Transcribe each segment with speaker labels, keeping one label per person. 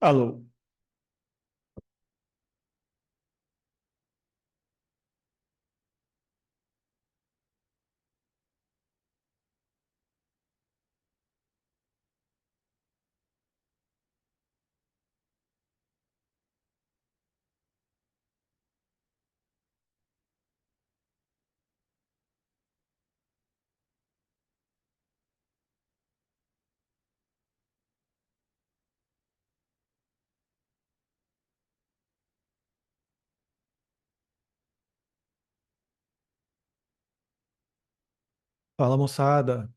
Speaker 1: Alô, fala moçada,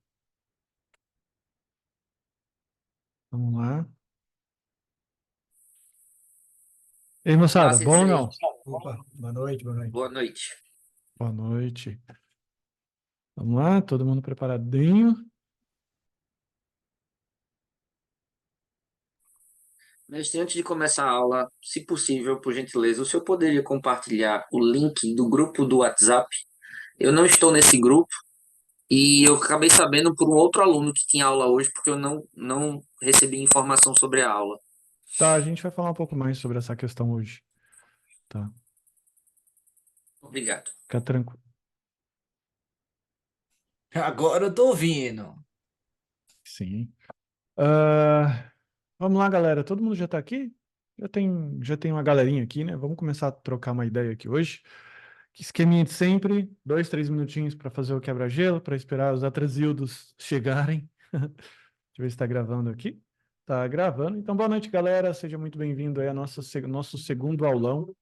Speaker 1: vamos lá. Ei
Speaker 2: Olá,
Speaker 1: moçada, bom ou
Speaker 2: Sensei.
Speaker 1: não? Opa, boa noite, boa noite.
Speaker 2: Boa noite.
Speaker 1: Boa noite. Vamos lá, todo mundo preparadinho?
Speaker 2: Mestre, antes de começar a aula, se possível, por gentileza, o senhor poderia compartilhar o link do grupo do WhatsApp? Eu não estou nesse grupo e eu acabei sabendo por um outro aluno que tinha aula hoje, porque eu não recebi informação sobre a aula.
Speaker 1: Tá, a gente vai falar um pouco mais sobre essa questão hoje, tá?
Speaker 2: Obrigado.
Speaker 1: Fica tranquilo.
Speaker 3: Agora eu tô ouvindo.
Speaker 1: Sim. Ah, vamos lá, galera. Todo mundo já tá aqui? Já tem uma galerinha aqui, né? Vamos começar a trocar uma ideia aqui hoje. Que esqueminha de sempre, 2, 3 minutinhos para fazer o quebra-gelo, para esperar os atrasildos chegarem. Deixa eu ver se está gravando aqui. Está gravando. Então, boa noite, galera. Seja muito bem-vindo aí ao nosso segundo aulão.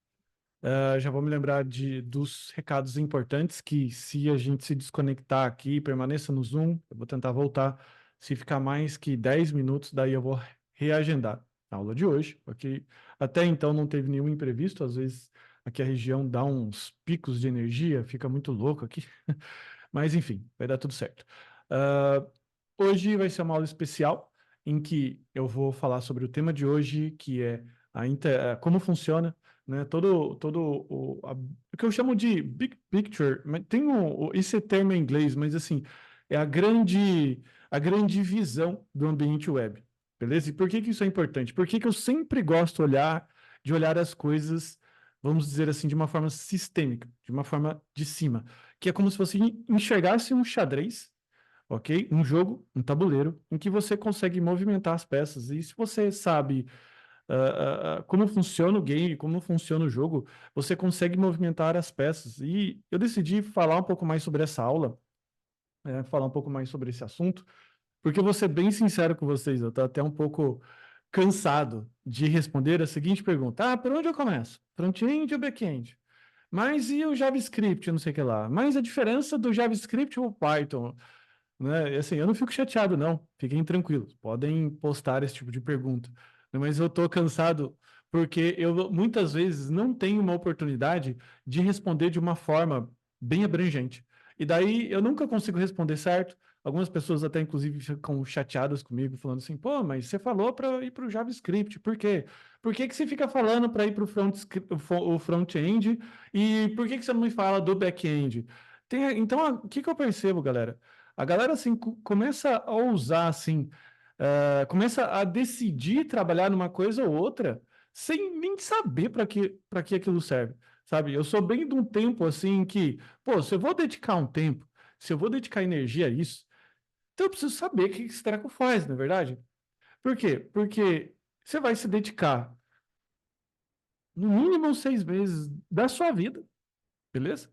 Speaker 1: Já vou me lembrar dos recados importantes, que se a gente se desconectar aqui, permaneça no Zoom. Eu vou tentar voltar. Se ficar mais que 10 minutos, daí eu vou reagendar a aula de hoje, porque até então não teve nenhum imprevisto. Às vezes aqui a região dá uns picos de energia, fica muito louco aqui. Mas enfim, vai dar tudo certo. Ah, hoje vai ser uma aula especial em que eu vou falar sobre o tema de hoje, que é como funciona, né, o que eu chamo de big picture, mas tem esse termo em inglês, mas assim, é a grande visão do ambiente web, beleza? E por que que isso é importante? Porque que eu sempre gosto de olhar as coisas, vamos dizer assim, de uma forma sistêmica, de uma forma de cima, que é como se você enxergasse um xadrez, ok? Um jogo, um tabuleiro, em que você consegue movimentar as peças. E se você sabe como funciona o game, como funciona o jogo, você consegue movimentar as peças. E eu decidi falar um pouco mais sobre essa aula, falar um pouco mais sobre esse assunto, porque eu vou ser bem sincero com vocês, eu estou até um pouco cansado de responder a seguinte pergunta: por onde eu começo? Front-end ou back-end? Mas e o JavaScript, não sei o que lá? Mas a diferença do JavaScript ou Python? Né? E assim, eu não fico chateado, não. Fiquem tranquilos. Podem postar esse tipo de pergunta. Mas eu estou cansado porque eu muitas vezes não tenho uma oportunidade de responder de uma forma bem abrangente. E daí eu nunca consigo responder certo. Algumas pessoas até, inclusive, ficam chateadas comigo, falando assim: pô, mas você falou para ir para o JavaScript, por quê? Por que que você fica falando para ir para o front-end e por que que você não me fala do back-end? Então, o que que eu percebo, galera? A galera, assim, começa a ousar, assim, começa a decidir trabalhar numa coisa ou outra sem nem saber para que aquilo serve, sabe? Eu sou bem de um tempo, assim, que, pô, se eu vou dedicar um tempo, se eu vou dedicar energia a isso, então eu preciso saber o que esse treco faz, não é verdade? Por quê? Porque você vai se dedicar no mínimo 6 meses da sua vida, beleza?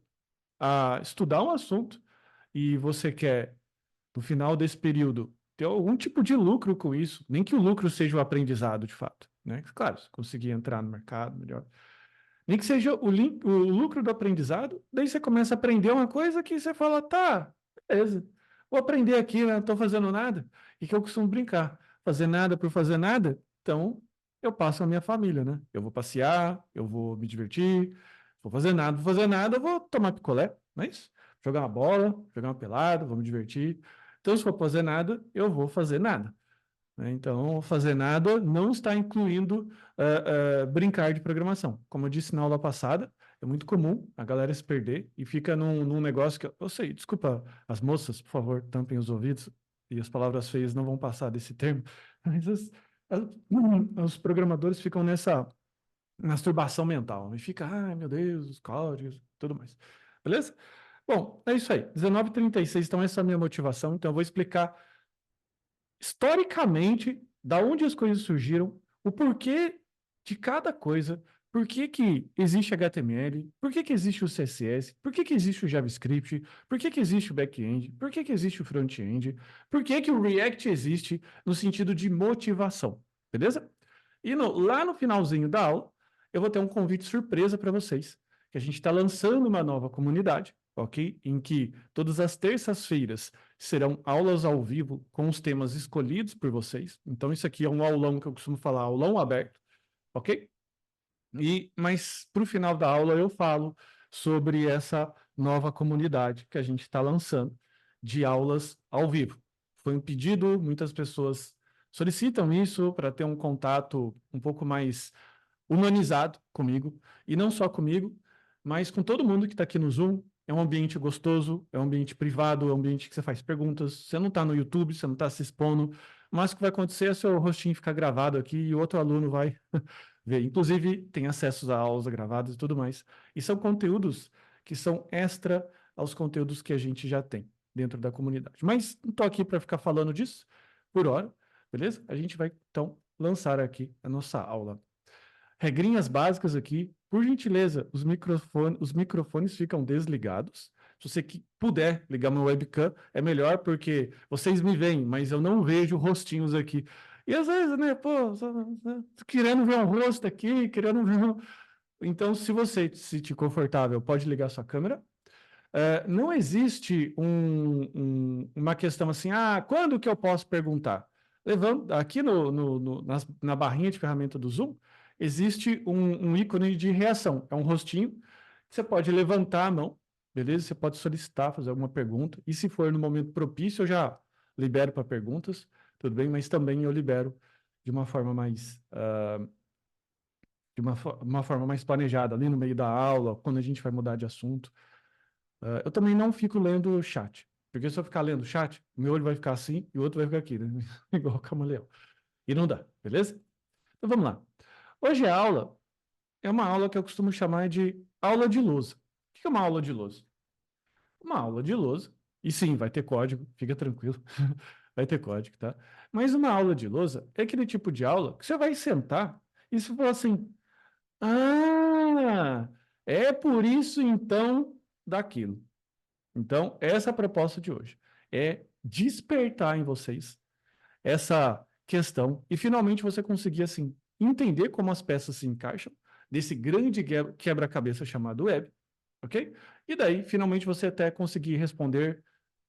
Speaker 1: A estudar um assunto e você quer no final desse período, ter algum tipo de lucro com isso, nem que o lucro seja o aprendizado, de fato, né? Claro, se conseguir entrar no mercado melhor. Nem que seja o lucro do aprendizado, daí você começa a aprender uma coisa que você fala, tá, beleza, vou aprender aqui, né? Não tô fazendo nada. E que eu costumo brincar, fazer nada por fazer nada, então eu passo a minha família, né? Eu vou passear, eu vou me divertir, vou fazer nada, eu vou tomar picolé, não é isso? Jogar uma bola, jogar uma pelada, vou me divertir. Então, se for fazer nada, eu vou fazer nada, né? Então, fazer nada não está incluindo brincar de programação. Como eu disse na aula passada, é muito comum a galera se perder e fica num negócio que eu sei, desculpa, as moças, por favor, tampem os ouvidos e as palavras feias não vão passar desse termo, mas Os programadores ficam nessa masturbação mental. E fica, ai meu Deus, os códigos, tudo mais. Beleza? Bom, é isso aí. 19h36, então essa é a minha motivação. Então eu vou explicar historicamente da onde as coisas surgiram, o porquê de cada coisa, por que que existe HTML, por que que existe o CSS, por que que existe o JavaScript, por que que existe o back-end, por que que existe o front-end, por que que o React existe no sentido de motivação, beleza? E lá no finalzinho da aula, eu vou ter um convite surpresa para vocês, que a gente está lançando uma nova comunidade, ok? Em que todas as terças-feiras serão aulas ao vivo com os temas escolhidos por vocês. Então, isso aqui é um aulão que eu costumo falar, aulão aberto, ok? Mas para o final da aula eu falo sobre essa nova comunidade que a gente está lançando de aulas ao vivo. Foi um pedido, muitas pessoas solicitam isso para ter um contato um pouco mais humanizado comigo, e não só comigo, mas com todo mundo que está aqui no Zoom. É um ambiente gostoso, é um ambiente privado, é um ambiente que você faz perguntas, você não está no YouTube, você não está se expondo, mas o que vai acontecer é seu rostinho ficar gravado aqui e outro aluno vai ver. Inclusive, tem acesso a aulas gravadas e tudo mais. E são conteúdos que são extra aos conteúdos que a gente já tem dentro da comunidade. Mas não estou aqui para ficar falando disso por hora, beleza? A gente vai, então, lançar aqui a nossa aula. Regrinhas básicas aqui. Por gentileza, os microfones ficam desligados. Se você puder ligar meu webcam, é melhor, porque vocês me veem, mas eu não vejo rostinhos aqui. E às vezes, né, pô, querendo ver um rosto aqui, querendo ver um... Então, se você se sentir confortável, pode ligar sua câmera. Não existe uma questão assim, quando que eu posso perguntar? Levando, aqui na barrinha de ferramenta do Zoom, existe um ícone de reação, é um rostinho, você pode levantar a mão, beleza? Você pode solicitar, fazer alguma pergunta, e se for no momento propício, eu já libero para perguntas, tudo bem? Mas também eu libero de uma forma mais... uma forma mais planejada, ali no meio da aula, quando a gente vai mudar de assunto. Eu também não fico lendo o chat, porque se eu ficar lendo o chat, o meu olho vai ficar assim e o outro vai ficar aqui, né? Igual o camaleão. E não dá, beleza? Então vamos lá. Hoje a aula é uma aula que eu costumo chamar de aula de lousa. O que é uma aula de lousa? Uma aula de lousa, e sim, vai ter código, fica tranquilo, vai ter código, tá? Mas uma aula de lousa é aquele tipo de aula que você vai sentar e você fala assim, é por isso então daquilo. Então, essa é a proposta de hoje. É despertar em vocês essa questão e finalmente você conseguir, assim, entender como as peças se encaixam desse grande quebra-cabeça chamado web, ok? E daí, finalmente, você até conseguir responder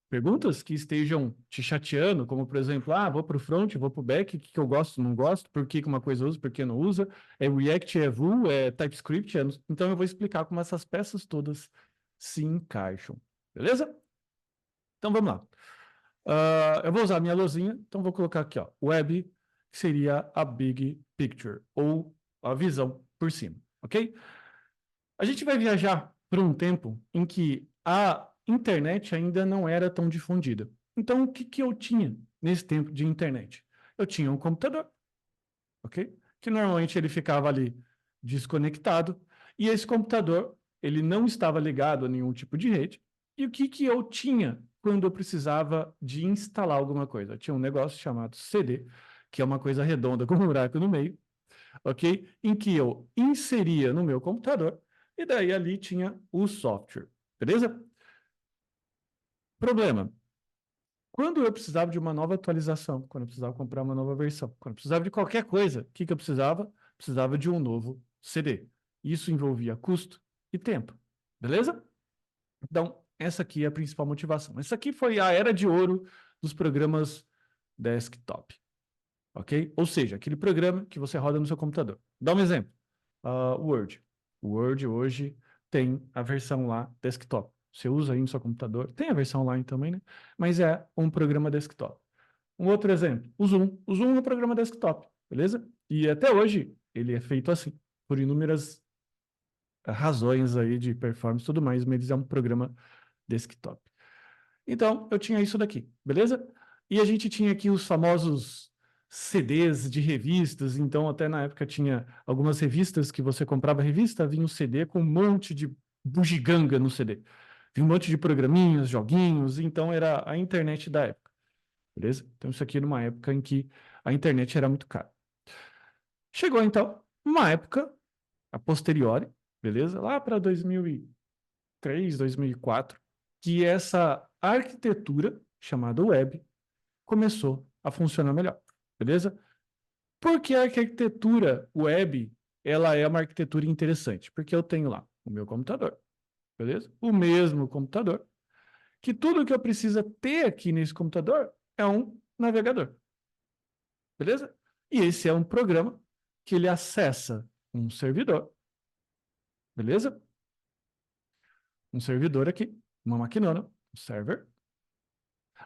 Speaker 1: perguntas que estejam te chateando, como, por exemplo, vou para o front, vou para o back, o que eu gosto, não gosto, por que uma coisa usa, por que não usa, é React, é Vue, é TypeScript, então eu vou explicar como essas peças todas se encaixam, beleza? Então vamos lá. Eu vou usar a minha luzinha, então vou colocar aqui, ó, web, que seria a big picture, ou a visão por cima, ok? A gente vai viajar para um tempo em que a internet ainda não era tão difundida. Então, o que que eu tinha nesse tempo de internet? Eu tinha um computador, ok? Que normalmente ele ficava ali desconectado, e esse computador, ele não estava ligado a nenhum tipo de rede. E o que que eu tinha quando eu precisava de instalar alguma coisa? Eu tinha um negócio chamado CD, que é uma coisa redonda com um buraco no meio, ok? Em que eu inseria no meu computador, e daí ali tinha o software, beleza? Problema. Quando eu precisava de uma nova atualização, quando eu precisava comprar uma nova versão, quando eu precisava de qualquer coisa, o que que eu precisava? Precisava de um novo CD. Isso envolvia custo e tempo, beleza? Então, essa aqui é a principal motivação. Essa aqui foi a era de ouro dos programas desktop, ok? Ou seja, aquele programa que você roda no seu computador. Dá um exemplo. Word. O Word hoje tem a versão lá desktop. Você usa aí no seu computador. Tem a versão online também, né? Mas é um programa desktop. Um outro exemplo, o Zoom. O Zoom é um programa desktop, beleza? E até hoje ele é feito assim, por inúmeras razões aí de performance e tudo mais, mas ele é um programa desktop. Então, eu tinha isso daqui, beleza? E a gente tinha aqui os famosos CDs de revistas, então até na época tinha algumas revistas que você comprava a revista, vinha um CD com um monte de bugiganga no CD. Vinha um monte de programinhas, joguinhos, então era a internet da época, beleza? Então isso aqui era uma época em que a internet era muito cara. Chegou então uma época, a posteriori, beleza? Lá para 2003, 2004, que essa arquitetura chamada web começou a funcionar melhor, beleza? Porque a arquitetura web, ela é uma arquitetura interessante, porque eu tenho lá o meu computador, beleza? O mesmo computador, que tudo que eu preciso ter aqui nesse computador é um navegador, beleza? E esse é um programa que ele acessa um servidor, beleza? Um servidor aqui, uma maquinona, um server,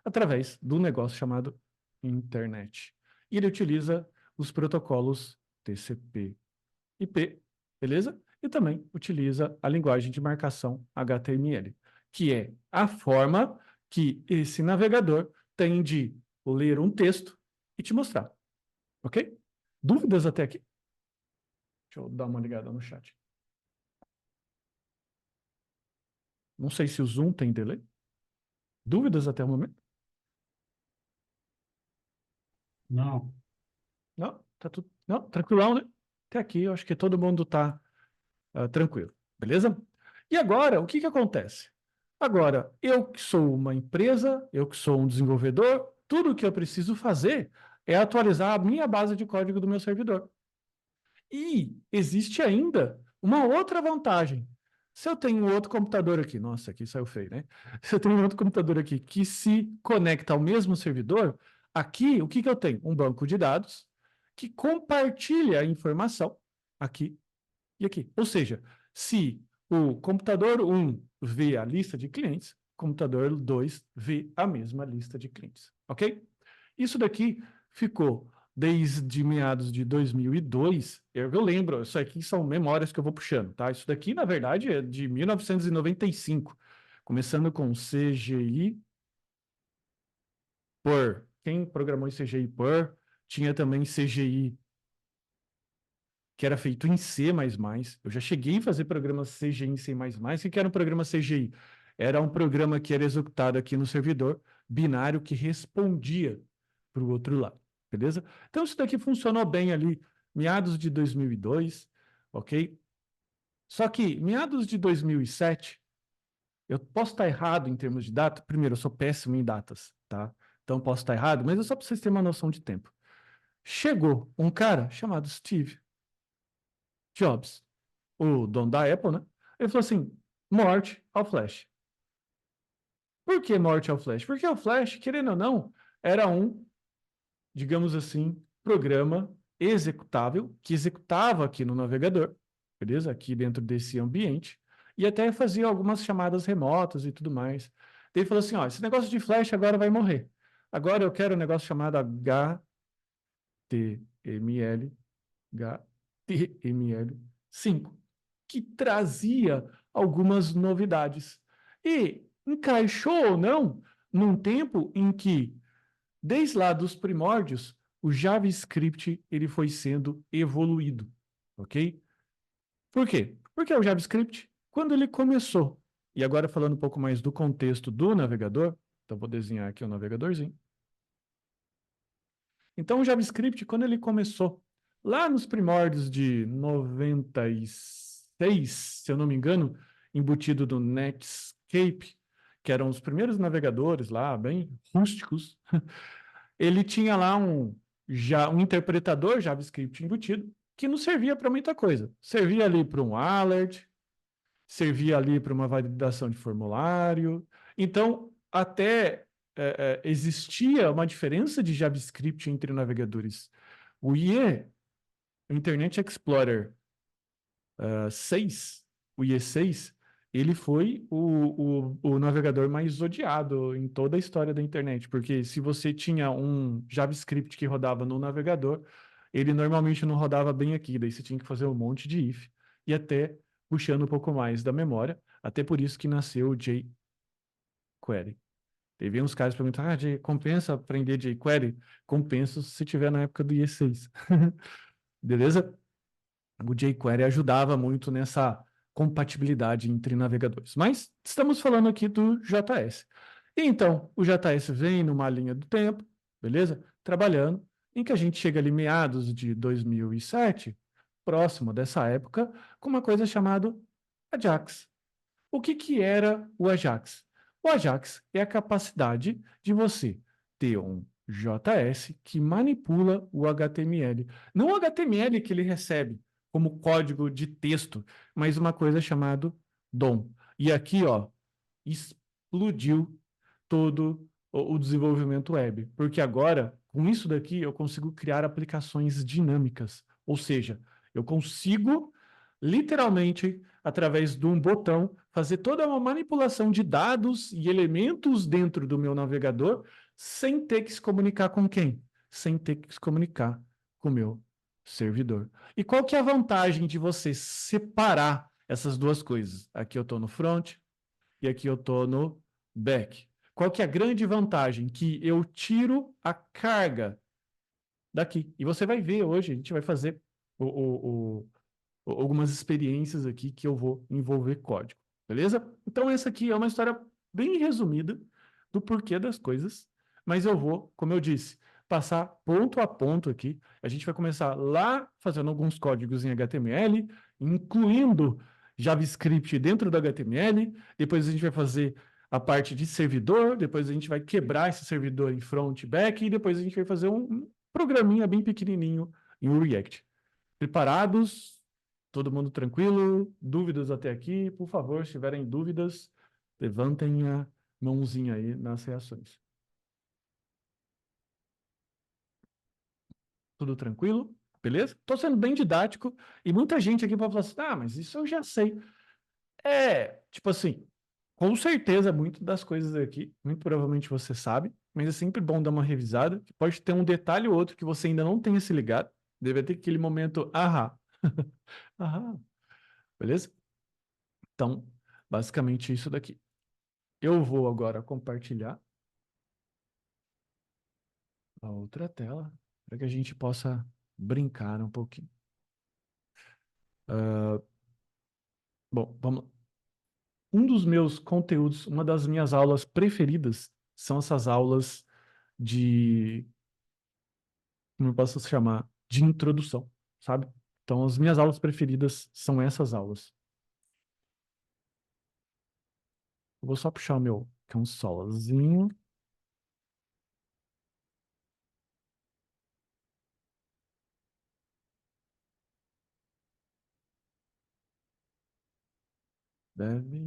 Speaker 1: através do negócio chamado internet. E ele utiliza os protocolos TCP/IP, beleza? E também utiliza a linguagem de marcação HTML, que é a forma que esse navegador tem de ler um texto e te mostrar, ok? Dúvidas até aqui? Deixa eu dar uma ligada no chat. Não sei se o Zoom tem delay. Dúvidas até o momento?
Speaker 4: Não.
Speaker 1: Não? Tá tudo. Não, tranquilão, né? Até aqui eu acho que todo mundo tá tranquilo, beleza? E agora, o que que acontece? Agora, eu que sou uma empresa, eu que sou um desenvolvedor, tudo o que eu preciso fazer é atualizar a minha base de código do meu servidor. E existe ainda uma outra vantagem. Se eu tenho outro computador aqui, nossa, aqui saiu feio, né? Se eu tenho outro computador aqui que se conecta ao mesmo servidor, aqui o que que eu tenho? Um banco de dados que compartilha a informação aqui e aqui. Ou seja, se o computador 1 vê a lista de clientes, o computador 2 vê a mesma lista de clientes, ok? Isso daqui ficou desde meados de 2002, eu lembro, isso aqui são memórias que eu vou puxando, tá? Isso daqui, na verdade, é de 1995, começando com CGI por. Quem programou em CGI por? Tinha também CGI que era feito em C++. Eu já cheguei a fazer programas CGI em C++. O que era um programa CGI? Era um programa que era executado aqui no servidor, binário, que respondia para o outro lado, beleza? Então, isso daqui funcionou bem ali, meados de 2002, ok? Só que, meados de 2007, eu posso estar errado em termos de data. Primeiro, eu sou péssimo em datas, tá? Então, posso estar errado, mas é só para vocês terem uma noção de tempo. Chegou um cara chamado Steve Jobs, o dono da Apple, né? Ele falou assim: morte ao Flash. Por que morte ao Flash? Porque o Flash, querendo ou não, era um, digamos assim, programa executável que executava aqui no navegador, beleza? Aqui dentro desse ambiente, e até fazia algumas chamadas remotas e tudo mais. Daí ele falou assim: ó, esse negócio de Flash agora vai morrer. Agora eu quero um negócio chamado HTML, HTML5, que trazia algumas novidades. E encaixou ou não num tempo em que, desde lá dos primórdios, o JavaScript ele foi sendo evoluído, ok? Por quê? Porque o JavaScript, quando ele começou, e agora falando um pouco mais do contexto do navegador, então vou desenhar aqui o navegadorzinho. Então, o JavaScript, quando ele começou, lá nos primórdios de 96, se eu não me engano, embutido do Netscape, que eram os primeiros navegadores lá, bem rústicos, ele tinha lá um interpretador JavaScript embutido, que não servia para muita coisa. Servia ali para um alert, servia ali para uma validação de formulário. Então, até existia uma diferença de JavaScript entre navegadores. O IE, o Internet Explorer 6, o IE6, ele foi o navegador mais odiado em toda a história da internet, porque se você tinha um JavaScript que rodava no navegador, ele normalmente não rodava bem aqui, daí você tinha que fazer um monte de if, e até puxando um pouco mais da memória, até por isso que nasceu o jQuery, Teve uns caras perguntando, compensa aprender jQuery? Compensa se tiver na época do IE6. Beleza? O jQuery ajudava muito nessa compatibilidade entre navegadores. Mas estamos falando aqui do JS. Então, o JS vem numa linha do tempo, beleza? Trabalhando, em que a gente chega ali meados de 2007, próximo dessa época, com uma coisa chamada Ajax. O que era o Ajax? O Ajax é a capacidade de você ter um JS que manipula o HTML. Não o HTML que ele recebe como código de texto, mas uma coisa chamada DOM. E aqui, ó, explodiu todo o desenvolvimento web, porque agora, com isso daqui, eu consigo criar aplicações dinâmicas, ou seja, eu consigo, literalmente, através de um botão, fazer toda uma manipulação de dados e elementos dentro do meu navegador, sem ter que se comunicar com quem? Sem ter que se comunicar com o meu servidor. E qual que é a vantagem de você separar essas duas coisas? Aqui eu estou no front e aqui eu estou no back. Qual que é a grande vantagem? Que eu tiro a carga daqui. E você vai ver hoje, a gente vai fazer algumas experiências aqui que eu vou envolver código, beleza? Então essa aqui é uma história bem resumida do porquê das coisas, mas eu vou, como eu disse, passar ponto a ponto aqui. A gente vai começar lá fazendo alguns códigos em HTML, incluindo JavaScript dentro do HTML, depois a gente vai fazer a parte de servidor, depois a gente vai quebrar esse servidor em front e back, e depois a gente vai fazer um programinha bem pequenininho em React. Preparados? Todo mundo tranquilo? Dúvidas até aqui? Por favor, se tiverem dúvidas, levantem a mãozinha aí nas reações. Tudo tranquilo? Beleza? Estou sendo bem didático e muita gente aqui pode falar assim, mas isso eu já sei. Tipo assim, com certeza muitas das coisas aqui, muito provavelmente você sabe, mas é sempre bom dar uma revisada, que pode ter um detalhe ou outro que você ainda não tenha se ligado, deve ter aquele momento, aham, beleza? Então, basicamente isso daqui. Eu vou agora compartilhar a outra tela para que a gente possa brincar um pouquinho. Bom, vamos lá. Um dos meus conteúdos, uma das minhas aulas preferidas são essas aulas de, como eu posso chamar, de introdução, sabe? Então, as minhas aulas preferidas são essas aulas. Eu vou só puxar o meu consolazinho. Deve...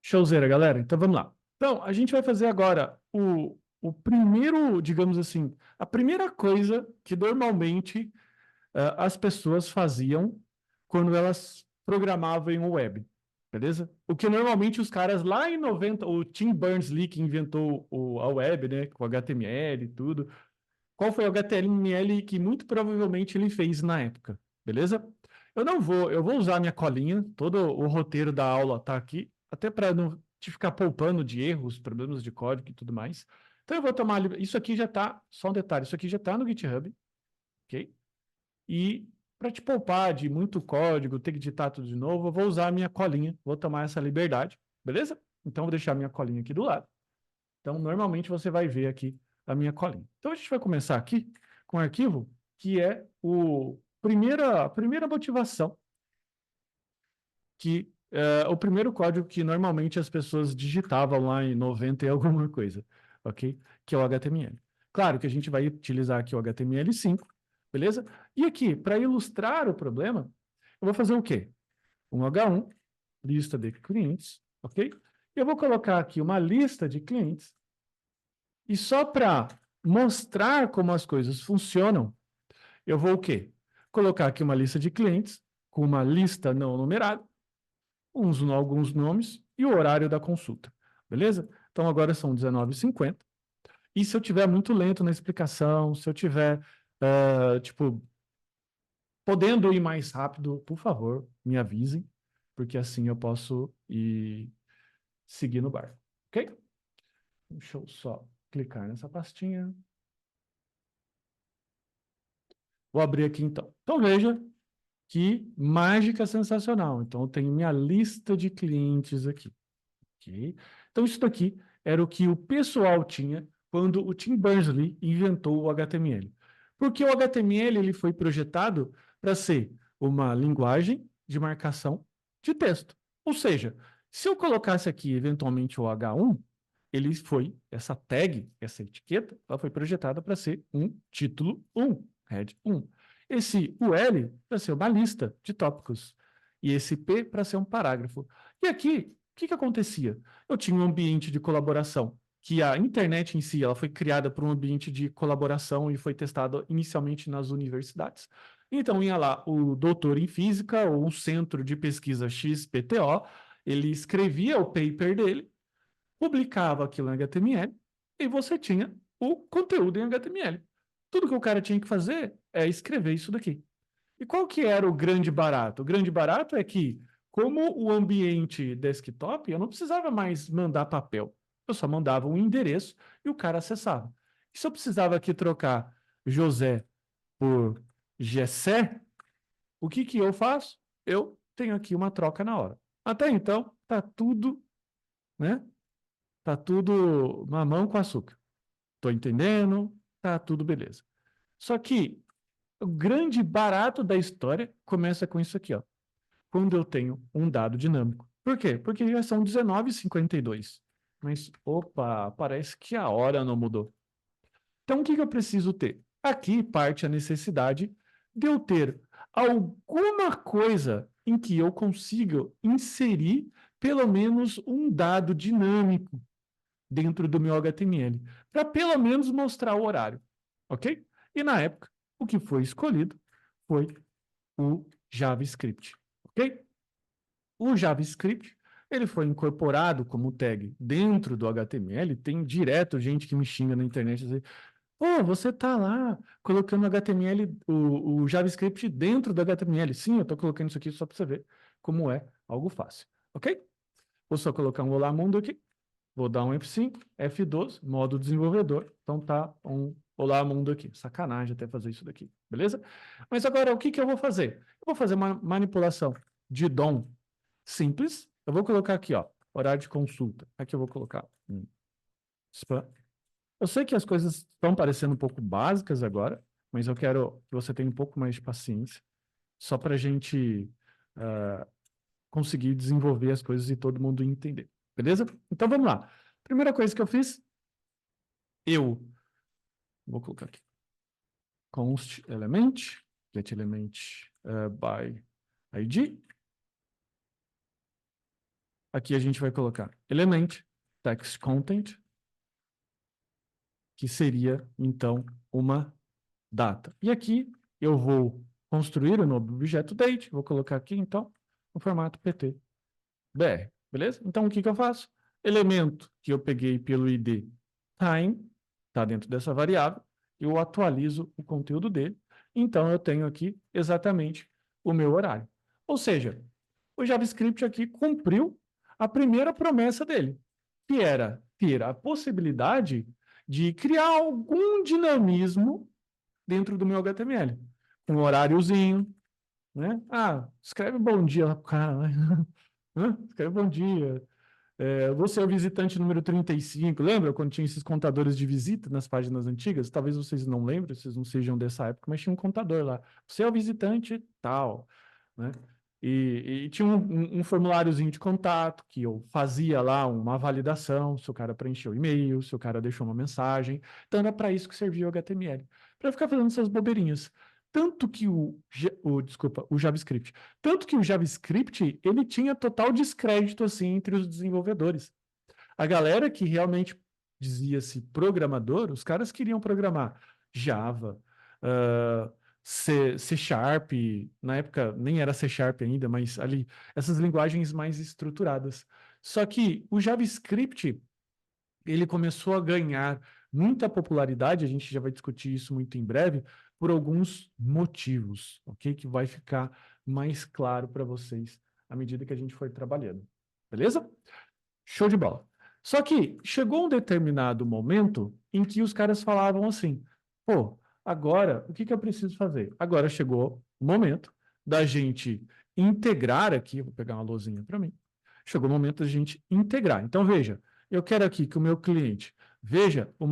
Speaker 1: Showzera, galera. Então, vamos lá. Então, a gente vai fazer agora o primeiro, digamos assim, a primeira coisa que normalmente as pessoas faziam quando elas programavam em web, beleza? O que normalmente os caras lá em 90, o Tim Berners-Lee que inventou a web, né, com HTML e tudo. Qual foi o HTML que muito provavelmente ele fez na época, beleza? Eu vou usar minha colinha, todo o roteiro da aula tá aqui, até para não te ficar poupando de erros, problemas de código e tudo mais. Então eu vou tomar, isso aqui já tá, só um detalhe, isso aqui já tá no GitHub, ok? E para te poupar de muito código, ter que digitar tudo de novo, eu vou usar a minha colinha, vou tomar essa liberdade, beleza? Então, vou deixar a minha colinha aqui do lado. Então, normalmente você vai ver aqui a minha colinha. Então, a gente vai começar aqui com um arquivo que é a primeira motivação, que é o primeiro código que normalmente as pessoas digitavam lá em 90 e alguma coisa, ok? Que é o HTML. Claro que a gente vai utilizar aqui o HTML5, beleza? E aqui, para ilustrar o problema, eu vou fazer o quê? Um H1, lista de clientes, ok? Eu vou colocar aqui uma lista de clientes e só para mostrar como as coisas funcionam, eu vou o quê? Colocar aqui uma lista de clientes com uma lista não numerada, alguns nomes e o horário da consulta, beleza? Então agora são 19h50. E se eu tiver muito lento na explicação, se eu tiver, tipo, podendo ir mais rápido, por favor, me avisem. porque assim eu posso ir seguir no barco, ok? Deixa eu só clicar nessa pastinha. Vou abrir aqui então. Então veja que mágica sensacional. Então eu tenho minha lista de clientes aqui. Ok? Então isso daqui era o que o pessoal tinha quando o Tim Berners-Lee inventou o HTML. Porque o HTML ele foi projetado para ser uma linguagem de marcação de texto. Ou seja, se eu colocasse aqui eventualmente o H1, essa tag, essa etiqueta, ela foi projetada para ser um título 1, head 1. Esse UL para ser uma lista de tópicos. E esse P para ser um parágrafo. E aqui, o que acontecia? Eu tinha um ambiente de colaboração, que a internet em si ela foi criada para um ambiente de colaboração e foi testada inicialmente nas universidades. Então ia lá o doutor em física ou o centro de pesquisa XPTO, ele escrevia o paper dele, publicava aquilo em HTML e você tinha o conteúdo em HTML. Tudo que o cara tinha que fazer é escrever isso daqui. E qual que era o grande barato? O grande barato é que, como o ambiente desktop, eu não precisava mais mandar papel. Eu só mandava um endereço e o cara acessava. E se eu precisava aqui trocar José por Gessé, o que eu faço? Eu tenho aqui uma troca na hora. Até então, tá tudo, né? Tá tudo mamão com açúcar. Tô entendendo? Tá tudo beleza. Só que o grande barato da história começa com isso aqui, ó. Quando eu tenho um dado dinâmico. Por quê? Porque já são 19h52. Mas, opa, parece que a hora não mudou. Então, o que eu preciso ter? Aqui parte a necessidade de eu ter alguma coisa em que eu consiga inserir pelo menos um dado dinâmico dentro do meu HTML, para pelo menos mostrar o horário, ok? E na época, o que foi escolhido foi o JavaScript, ok? O JavaScript, ele foi incorporado como tag dentro do HTML, tem direto gente que me xinga na internet, dizer, pô, você tá lá colocando o HTML, o JavaScript dentro do HTML. Sim, eu tô colocando isso aqui só para você ver como é algo fácil, ok? Vou só colocar um Olá Mundo aqui. Vou dar um F5, F12, modo desenvolvedor. Então tá um Olá Mundo aqui. Sacanagem até fazer isso daqui, beleza? Mas agora o que eu vou fazer? Eu vou fazer uma manipulação de DOM simples. Eu vou colocar aqui, ó, horário de consulta. Aqui eu vou colocar spam. Eu sei que as coisas estão parecendo um pouco básicas agora, mas eu quero que você tenha um pouco mais de paciência, só para a gente conseguir desenvolver as coisas e todo mundo entender. Beleza? Então vamos lá. Primeira coisa que eu fiz, eu vou colocar aqui const element, get element by ID. Aqui a gente vai colocar element text content, que seria então uma data. E aqui eu vou construir o novo objeto date, vou colocar aqui então no formato PT.br, beleza? Então o que eu faço? Elemento que eu peguei pelo ID time, está dentro dessa variável, eu atualizo o conteúdo dele, então eu tenho aqui exatamente o meu horário. Ou seja, o JavaScript aqui cumpriu a primeira promessa dele, que era ter a possibilidade de criar algum dinamismo dentro do meu HTML. Um horáriozinho, né? Ah, escreve bom dia lá pro cara, né? Escreve bom dia. Você é o visitante número 35. Lembra quando tinha esses contadores de visita nas páginas antigas? Talvez vocês não lembrem, vocês não sejam dessa época, mas tinha um contador lá. Você é o visitante tal, né? E tinha um formuláriozinho de contato que eu fazia lá uma validação, se o cara preencheu o e-mail, se o cara deixou uma mensagem. Então era para isso que servia o HTML, para ficar fazendo essas bobeirinhas. Tanto que o JavaScript. Tanto que o JavaScript, ele tinha total descrédito, assim, entre os desenvolvedores. A galera que realmente dizia-se programador, os caras queriam programar Java, C Sharp, na época nem era C Sharp ainda, mas ali, essas linguagens mais estruturadas. Só que o JavaScript, ele começou a ganhar muita popularidade, a gente já vai discutir isso muito em breve, por alguns motivos, ok? Que vai ficar mais claro para vocês à medida que a gente for trabalhando. Beleza? Show de bola. Só que chegou um determinado momento em que os caras falavam assim, pô, agora, o que que eu preciso fazer? Agora chegou o momento da gente integrar aqui, vou pegar uma lousinha para mim, chegou o momento da gente integrar. Então, veja, eu quero aqui que o meu cliente veja o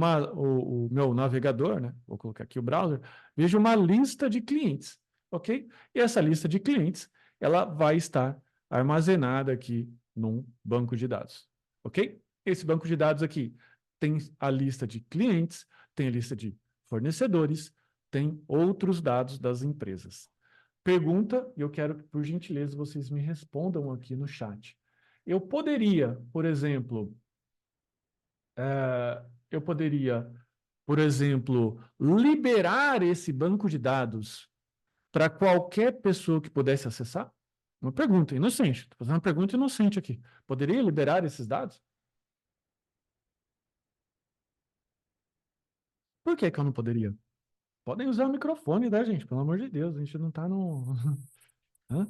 Speaker 1: meu navegador, né? Vou colocar aqui o browser, veja uma lista de clientes, ok? E essa lista de clientes, ela vai estar armazenada aqui num banco de dados, ok? Esse banco de dados aqui tem a lista de clientes, tem a lista de fornecedores, tem outros dados das empresas. Pergunta, e eu quero que, por gentileza, vocês me respondam aqui no chat. Eu poderia, por exemplo, liberar esse banco de dados para qualquer pessoa que pudesse acessar? Uma pergunta inocente. Estou fazendo uma pergunta inocente aqui. Poderia liberar esses dados? Por que que eu não poderia? Podem usar o microfone, né, gente? Pelo amor de Deus, a gente não está no... Hã?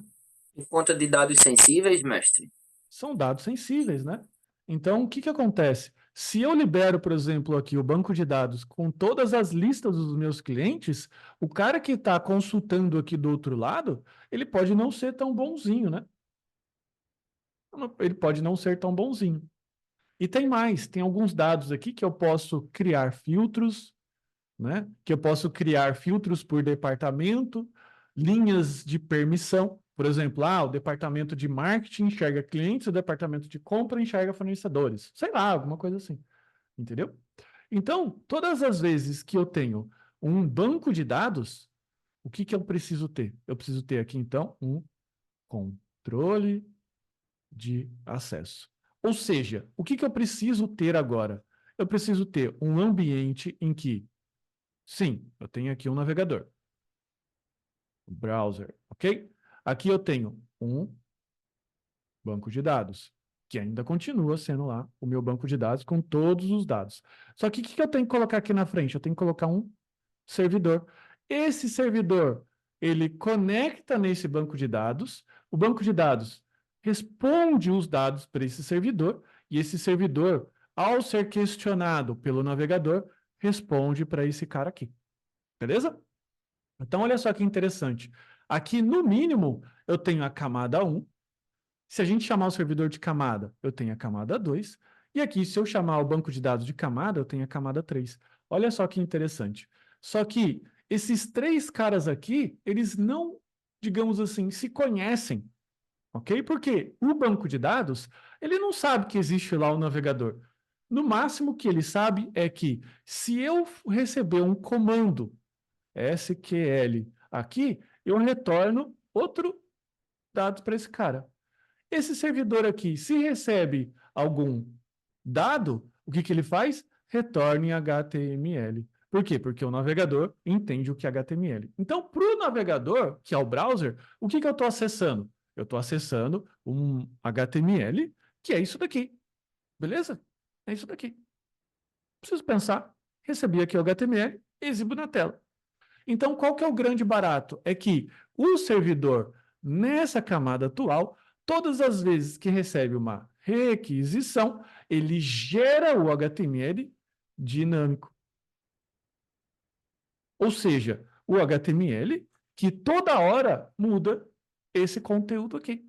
Speaker 2: Por conta de dados sensíveis, mestre.
Speaker 1: São dados sensíveis, né? Então, o que que acontece? Se eu libero, por exemplo, aqui o banco de dados com todas as listas dos meus clientes, o cara que está consultando aqui do outro lado, ele pode não ser tão bonzinho, né? Ele pode não ser tão bonzinho. E tem mais, tem alguns dados aqui que eu posso criar filtros, né? Que eu posso criar filtros por departamento, linhas de permissão. Por exemplo, o departamento de marketing enxerga clientes, o departamento de compra enxerga fornecedores. Sei lá, alguma coisa assim. Entendeu? Então, todas as vezes que eu tenho um banco de dados, o que que eu preciso ter? Eu preciso ter aqui, então, um controle de acesso. Ou seja, o que que eu preciso ter agora? Eu preciso ter um ambiente em que, sim, eu tenho aqui um navegador, um browser, ok? Aqui eu tenho um banco de dados, que ainda continua sendo lá o meu banco de dados com todos os dados. Só que o que que eu tenho que colocar aqui na frente? Eu tenho que colocar um servidor. Esse servidor, ele conecta nesse banco de dados, o banco de dados responde os dados para esse servidor, e esse servidor, ao ser questionado pelo navegador, responde para esse cara aqui. Beleza? Então, olha só que interessante. Aqui, no mínimo, eu tenho a camada 1. Se a gente chamar o servidor de camada, eu tenho a camada 2. E aqui, se eu chamar o banco de dados de camada, eu tenho a camada 3. Olha só que interessante. Só que esses três caras aqui, eles não, digamos assim, se conhecem, ok? Porque o banco de dados, ele não sabe que existe lá o navegador. No máximo que ele sabe é que se eu receber um comando SQL aqui, eu retorno outro dado para esse cara. Esse servidor aqui, se recebe algum dado, o que que ele faz? Retorna em HTML. Por quê? Porque o navegador entende o que é HTML. Então, para o navegador, que é o browser, o que que eu estou acessando? Eu estou acessando um HTML, que é isso daqui. Beleza? É isso daqui. Preciso pensar. Recebi aqui o HTML, exibo na tela. Então, qual que é o grande barato? É que o servidor, nessa camada atual, todas as vezes que recebe uma requisição, ele gera o HTML dinâmico. Ou seja, o HTML que toda hora muda esse conteúdo aqui.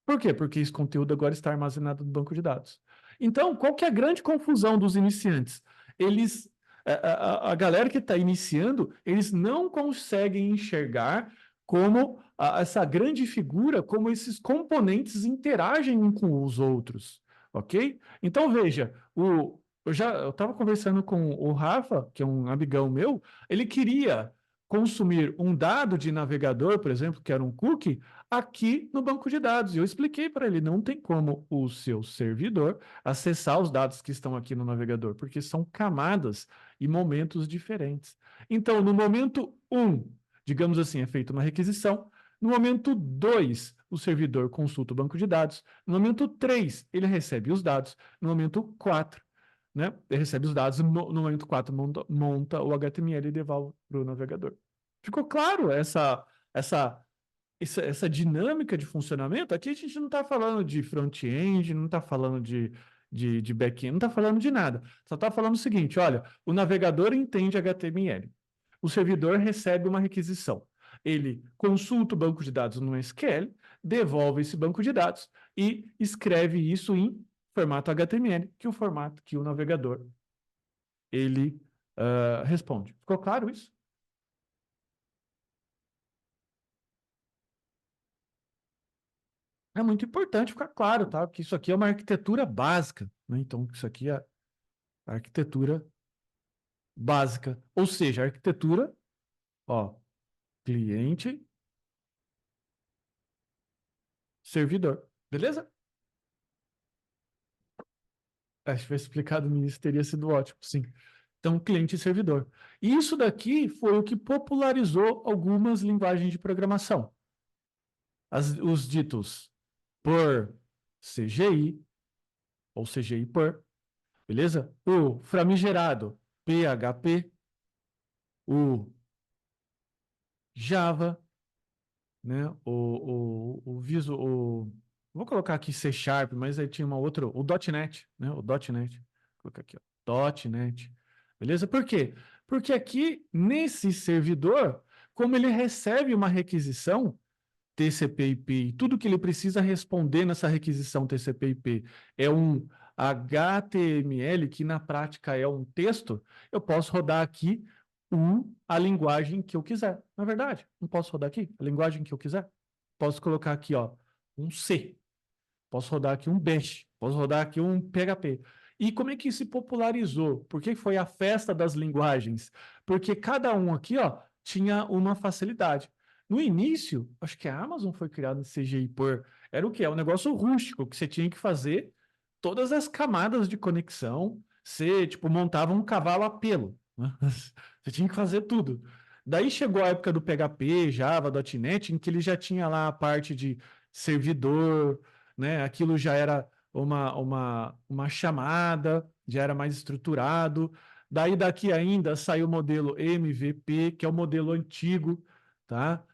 Speaker 1: Por quê? Porque esse conteúdo agora está armazenado no banco de dados. Então, qual que é a grande confusão dos iniciantes? Eles, a galera que está iniciando, eles não conseguem enxergar como essa grande figura, como esses componentes interagem um com os outros, ok? Então, veja, eu estava conversando com o Rafa, que é um amigão meu, ele queria consumir um dado de navegador, por exemplo, que era um cookie, aqui no banco de dados. E eu expliquei para ele, não tem como o seu servidor acessar os dados que estão aqui no navegador, porque são camadas e momentos diferentes. Então, no momento 1, digamos assim, é feita uma requisição. No momento 2, o servidor consulta o banco de dados. No momento 3, ele recebe os dados. No momento 4, né, ele recebe os dados. No momento 4, monta o HTML e devolve para o navegador. Ficou claro essa essa dinâmica de funcionamento, aqui a gente não está falando de front-end, não está falando de back-end, não está falando de nada. Só está falando o seguinte, olha, o navegador entende HTML. O servidor recebe uma requisição. Ele consulta o banco de dados no SQL, devolve esse banco de dados e escreve isso em formato HTML, que é o formato que o navegador ele responde. Ficou claro isso? É muito importante ficar claro, tá? Porque isso aqui é uma arquitetura básica, né? Então, isso aqui é a arquitetura básica. Ou seja, a arquitetura, ó, cliente, servidor. Beleza? Acho que se tivesse explicado no início, teria sido ótimo, sim. Então, cliente e servidor. E isso daqui foi o que popularizou algumas linguagens de programação. Os ditos por CGI, ou CGI por, beleza? O famigerado PHP, o Java, né? Vou colocar aqui C Sharp, mas aí tinha uma outra, o .NET, né? O .NET. Vou colocar aqui, ó, .NET. Beleza? Por quê? Porque aqui, nesse servidor, como ele recebe uma requisição TCP/IP e tudo que ele precisa responder nessa requisição TCP/IP é um HTML, que na prática é um texto, eu posso rodar aqui a linguagem que eu quiser. Na verdade, não posso rodar aqui a linguagem que eu quiser. Posso colocar aqui, ó, um C. Posso rodar aqui um Bash. Posso rodar aqui um PHP. E como é que se popularizou? Por que foi a festa das linguagens? Porque cada um aqui, ó, tinha uma facilidade. No início, acho que a Amazon foi criada em CGI por... Era o quê? É um negócio rústico, que você tinha que fazer todas as camadas de conexão. Você, tipo, montava um cavalo a pelo, né? Você tinha que fazer tudo. Daí chegou a época do PHP, Java, .NET, em que ele já tinha lá a parte de servidor, né? Aquilo já era uma chamada, já era mais estruturado. Daí daqui ainda saiu o modelo MVP, que é o modelo antigo, tá?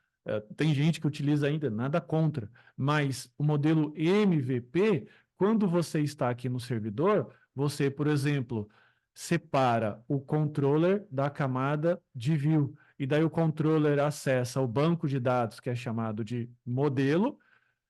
Speaker 1: Tem gente que utiliza ainda, nada contra, mas o modelo MVP, quando você está aqui no servidor, você, por exemplo, separa o controller da camada de view, e daí o controller acessa o banco de dados, que é chamado de modelo,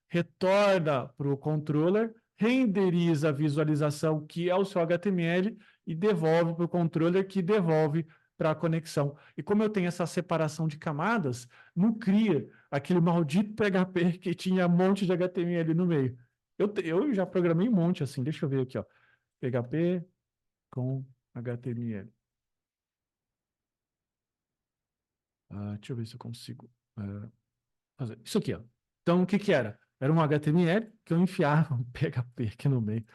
Speaker 1: retorna para o controller, renderiza a visualização, que é o seu HTML, e devolve para o controller, que devolve para a conexão. E como eu tenho essa separação de camadas, não cria aquele maldito PHP que tinha um monte de HTML no meio. Eu já programei um monte assim, deixa eu ver aqui, ó. PHP com HTML. Deixa eu ver se eu consigo fazer. Isso aqui, ó. Então, o que que era? Era um HTML que eu enfiava um PHP aqui no meio,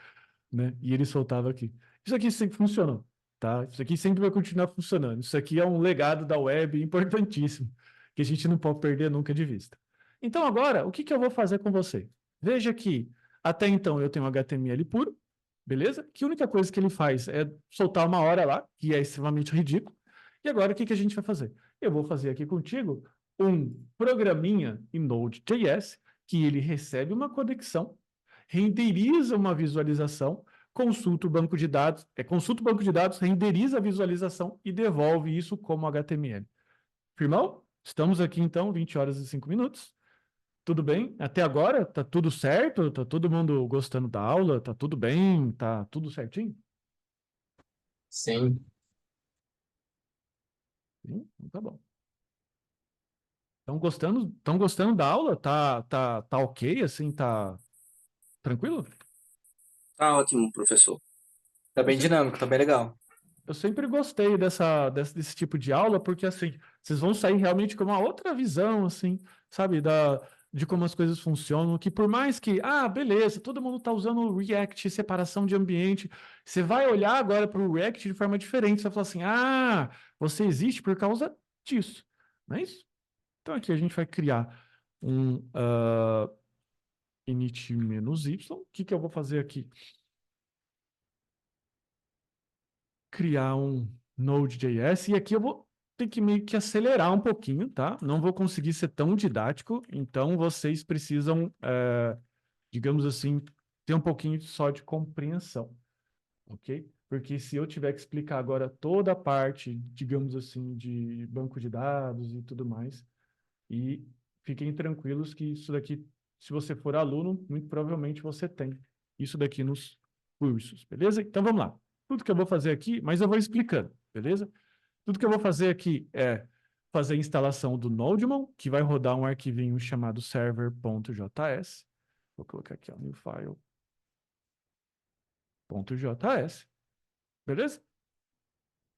Speaker 1: né? E ele soltava aqui. Isso aqui sempre funcionou, tá? Isso aqui sempre vai continuar funcionando. Isso aqui é um legado da web importantíssimo, que a gente não pode perder nunca de vista. Então, agora, o que que eu vou fazer com você? Veja que, até então, eu tenho um HTML puro, beleza? Que a única coisa que ele faz é soltar uma hora lá, que é extremamente ridículo. E agora, o que que a gente vai fazer? Eu vou fazer aqui contigo um programinha em Node.js, que ele recebe uma conexão, renderiza uma visualização, consulta o banco de dados, renderiza a visualização e devolve isso como HTML. Firmão? Estamos aqui então, 20 horas e 5 minutos. Tudo bem? Até agora, tá tudo certo? Tá todo mundo gostando da aula? Tá tudo bem? Tá tudo certinho?
Speaker 3: Sim.
Speaker 1: Sim? Então tá bom. Estão gostando da aula? Tá ok, assim, tá tranquilo?
Speaker 2: Tá ótimo, professor.
Speaker 3: Tá
Speaker 1: Eu
Speaker 3: bem
Speaker 1: sempre,
Speaker 3: dinâmico, tá bem legal.
Speaker 1: eu sempre gostei desse tipo de aula, porque assim, vocês vão sair realmente com uma outra visão, assim, sabe, de como as coisas funcionam, que por mais que, beleza, todo mundo está usando o React, separação de ambiente, você vai olhar agora para o React de forma diferente, você vai falar assim, você existe por causa disso, não é isso? Então aqui a gente vai criar um init-y. O que que eu vou fazer aqui? Criar um Node.js, e aqui eu vou ter que meio que acelerar um pouquinho, tá? Não vou conseguir ser tão didático, então vocês precisam, digamos assim, ter um pouquinho só de compreensão, ok? Porque se eu tiver que explicar agora toda a parte, digamos assim, de banco de dados e tudo mais, e fiquem tranquilos que isso daqui, se você for aluno, muito provavelmente você tem isso daqui nos cursos, beleza? Então vamos lá. Tudo que eu vou fazer aqui, mas eu vou explicando, beleza? Tudo que eu vou fazer aqui é fazer a instalação do Nodemon, que vai rodar um arquivinho chamado server.js. Vou colocar aqui, ó, new file.js, beleza?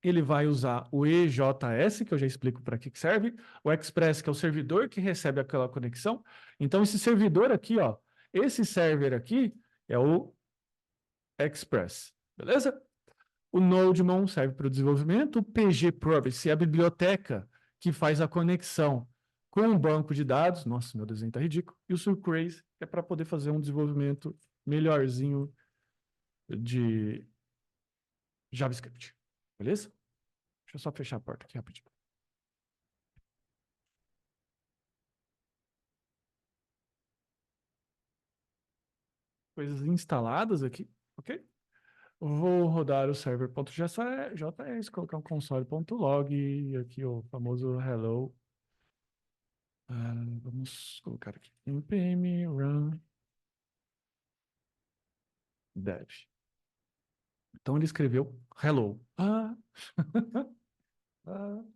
Speaker 1: Ele vai usar o EJS, que eu já explico para que serve, o Express, que é o servidor que recebe aquela conexão. Então, esse servidor aqui, ó, esse server aqui é o Express, beleza? O Nodemon serve para o desenvolvimento, o PGPromise é a biblioteca que faz a conexão com o banco de dados. Nossa, meu desenho está ridículo. E o Surcraze é para poder fazer um desenvolvimento melhorzinho de JavaScript, beleza? Deixa eu só fechar a porta aqui rapidinho. Coisas instaladas aqui, ok? Vou rodar o server.js, colocar um console.log, aqui o famoso hello. Vamos colocar aqui npm run dev. Então ele escreveu hello. Então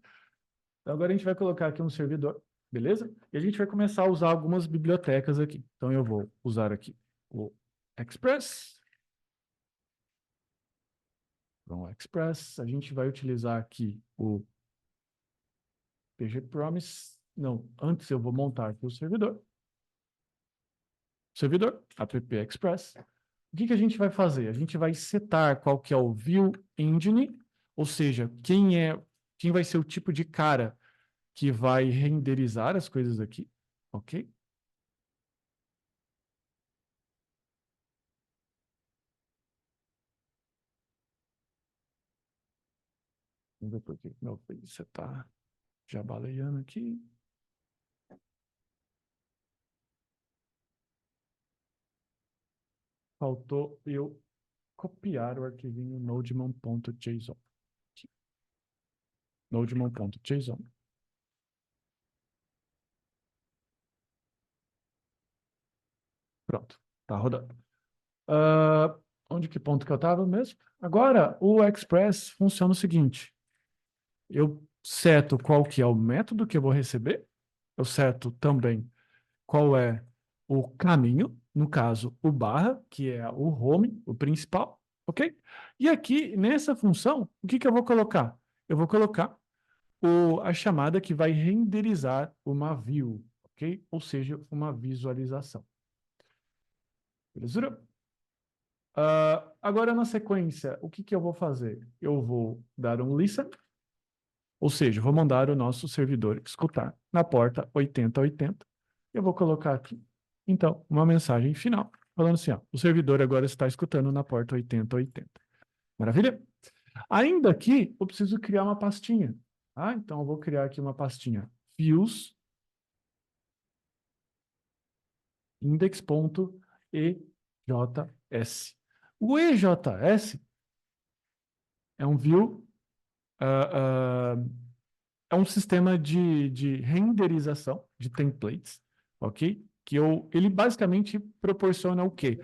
Speaker 1: agora a gente vai colocar aqui um servidor, beleza? E a gente vai começar a usar algumas bibliotecas aqui. Então eu vou usar aqui o Express. Então, Express, a gente vai utilizar aqui o PGPromise. Não, antes eu vou montar aqui o servidor. Servidor, app express. O que que a gente vai fazer? A gente vai setar qual que é o view engine, ou seja, quem vai ser o tipo de cara que vai renderizar as coisas aqui, ok? Vamos ver por que meu você tá já baleando aqui. Faltou eu copiar o arquivinho nodemon.json. Nodemon.json. Pronto, tá rodando. Onde que ponto que eu estava mesmo? Agora, o Express funciona o seguinte. Eu seto qual que é o método que eu vou receber. Eu seto também qual é o caminho, no caso, o barra, que é o home, o principal, ok? E aqui, nessa função, o que que eu vou colocar? Eu vou colocar a chamada que vai renderizar uma view, ok? Ou seja, uma visualização. Beleza? Agora, na sequência, o que que eu vou fazer? Eu vou dar um listen, ou seja, vou mandar o nosso servidor escutar na porta 8080. Eu vou colocar aqui, então, uma mensagem final, falando assim, ó, o servidor agora está escutando na porta 8080. Maravilha? Ainda aqui, eu preciso criar uma pastinha. Então, eu vou criar aqui uma pastinha views index.ejs. O EJS é um view, é um sistema de renderização de templates, ok? Ele basicamente proporciona o quê?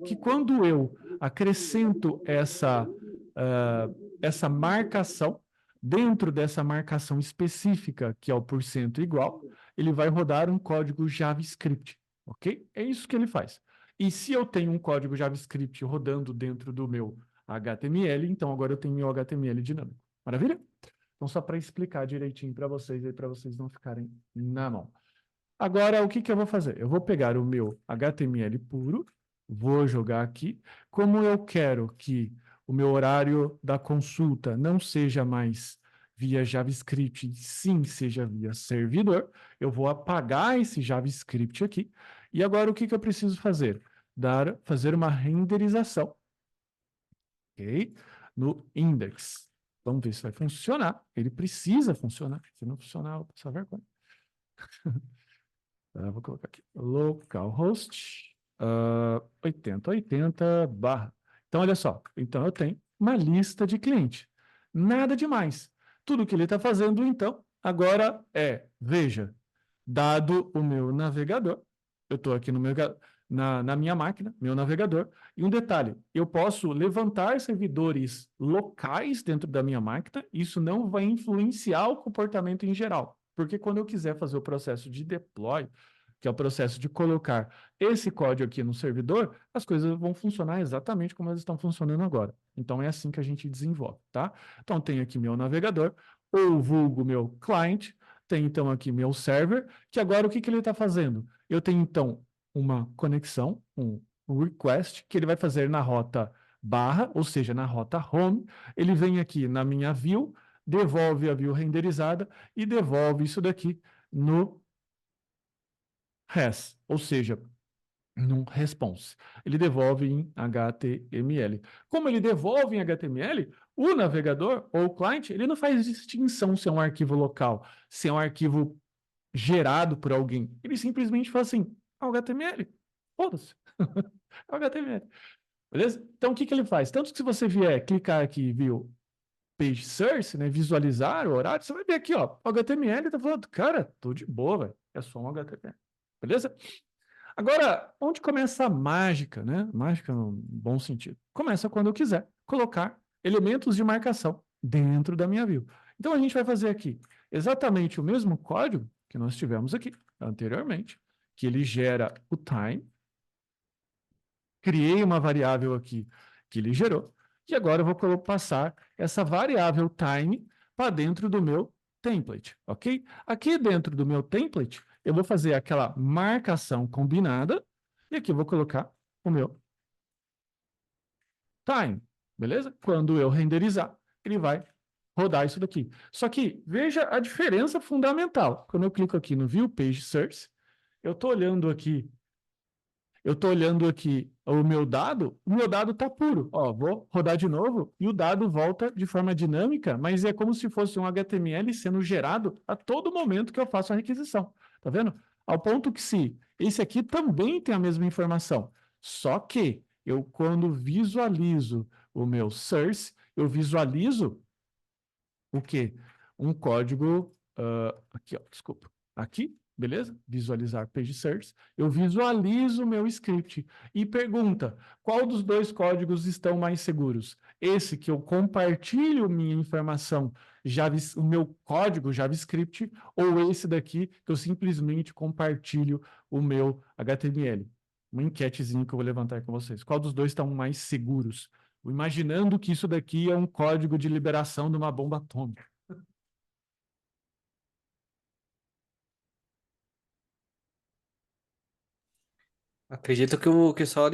Speaker 1: Que quando eu acrescento essa marcação, dentro dessa marcação específica, que é o porcento igual, ele vai rodar um código JavaScript, ok? É isso que ele faz. E se eu tenho um código JavaScript rodando dentro do meu HTML, então agora eu tenho meu HTML dinâmico. Maravilha? Então, só para explicar direitinho para vocês, aí para vocês não ficarem na mão. Agora, o que que eu vou fazer? Eu vou pegar o meu HTML puro, vou jogar aqui. Como eu quero que o meu horário da consulta não seja mais via JavaScript, sim seja via servidor, eu vou apagar esse JavaScript aqui. E agora, o que que eu preciso fazer? Fazer uma renderização, ok? No index. Vamos ver se vai funcionar. Ele precisa funcionar. Se não funcionar, eu vou passar vergonha. Vou colocar aqui. Localhost 8080 barra. Então, olha só. Então, eu tenho uma lista de cliente. Nada demais. Tudo que ele está fazendo, então, agora veja, dado o meu navegador, eu estou aqui na minha máquina, meu navegador, e um detalhe, eu posso levantar servidores locais dentro da minha máquina, isso não vai influenciar o comportamento em geral, porque quando eu quiser fazer o processo de deploy, que é o processo de colocar esse código aqui no servidor, as coisas vão funcionar exatamente como elas estão funcionando agora. Então, é assim que a gente desenvolve, tá? Então, tenho aqui meu navegador, ou vulgo meu client, tem então aqui meu server, que agora o que ele está fazendo? Eu tenho então uma conexão, um request, que ele vai fazer na rota barra, ou seja, na rota home, ele vem aqui na minha view, devolve a view renderizada e devolve isso daqui no res, ou seja, num response. Ele devolve em HTML. Como ele devolve em HTML, o navegador ou o cliente, ele não faz distinção se é um arquivo local, se é um arquivo gerado por alguém. Ele simplesmente fala assim, HTML, foda-se, HTML. Beleza? Então, o que ele faz? Tanto que se você vier clicar aqui e viu page source, né, visualizar o horário, você vai ver aqui, ó, o HTML tá falando, cara, tô de boa, velho, é só um HTML. Beleza? Agora, onde começa a mágica, né? Mágica no bom sentido. Começa quando eu quiser colocar elementos de marcação dentro da minha view. Então, a gente vai fazer aqui exatamente o mesmo código que nós tivemos aqui anteriormente, que ele gera o time. Criei uma variável aqui que ele gerou. E agora eu vou passar essa variável time para dentro do meu template, ok? Aqui dentro do meu template, eu vou fazer aquela marcação combinada e aqui eu vou colocar o meu time, beleza? Quando eu renderizar, ele vai rodar isso daqui. Só que veja a diferença fundamental. Quando eu clico aqui no View Page Source, eu estou olhando aqui o meu dado está puro. Ó, vou rodar de novo e o dado volta de forma dinâmica, mas é como se fosse um HTML sendo gerado a todo momento que eu faço a requisição. Tá vendo? Ao ponto que se esse aqui também tem a mesma informação, só que eu, quando visualizo o meu source, eu visualizo o quê? Um código, aqui, ó, desculpa, aqui, beleza? Visualizar page source. Eu visualizo o meu script e pergunta, qual dos dois códigos estão mais seguros? Esse que eu compartilho minha informação, o meu código JavaScript, ou esse daqui que eu simplesmente compartilho o meu HTML? Uma enquetezinha que eu vou levantar com vocês. Qual dos dois estão mais seguros? Imaginando que isso daqui é um código de liberação de uma bomba atômica.
Speaker 3: Acredito que o só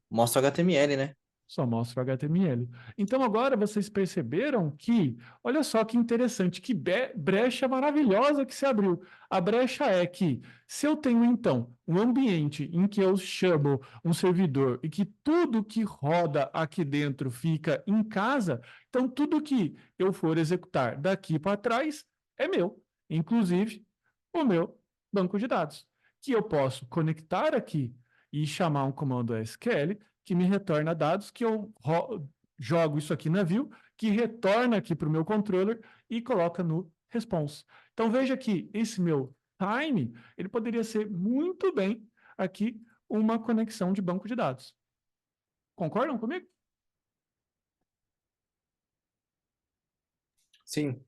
Speaker 3: mostra o HTML, né?
Speaker 1: Só mostra o HTML. Então agora vocês perceberam que, olha só que interessante, que brecha maravilhosa que se abriu. A brecha é que, se eu tenho então um ambiente em que eu chamo um servidor e que tudo que roda aqui dentro fica em casa, então tudo que eu for executar daqui para trás é meu, inclusive o meu banco de dados, que eu posso conectar aqui e chamar um comando SQL que me retorna dados, que eu jogo isso aqui na view, que retorna aqui para o meu controller e coloca no response. Então veja que esse meu time, ele poderia ser muito bem aqui uma conexão de banco de dados. Concordam comigo?
Speaker 3: Sim.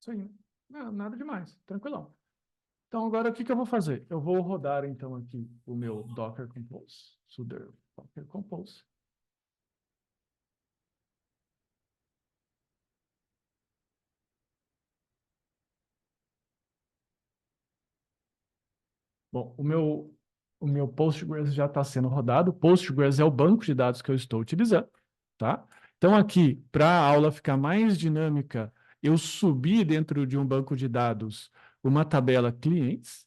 Speaker 1: Isso aí. Não, nada demais, tranquilão. Então agora o que eu vou fazer? Eu vou rodar então aqui o meu Docker Compose, sudo Docker Compose. Bom, o meu Postgres já está sendo rodado. Postgres é o banco de dados que eu estou utilizando, tá? Então, aqui, para a aula ficar mais dinâmica, eu subi dentro de um banco de dados uma tabela clientes.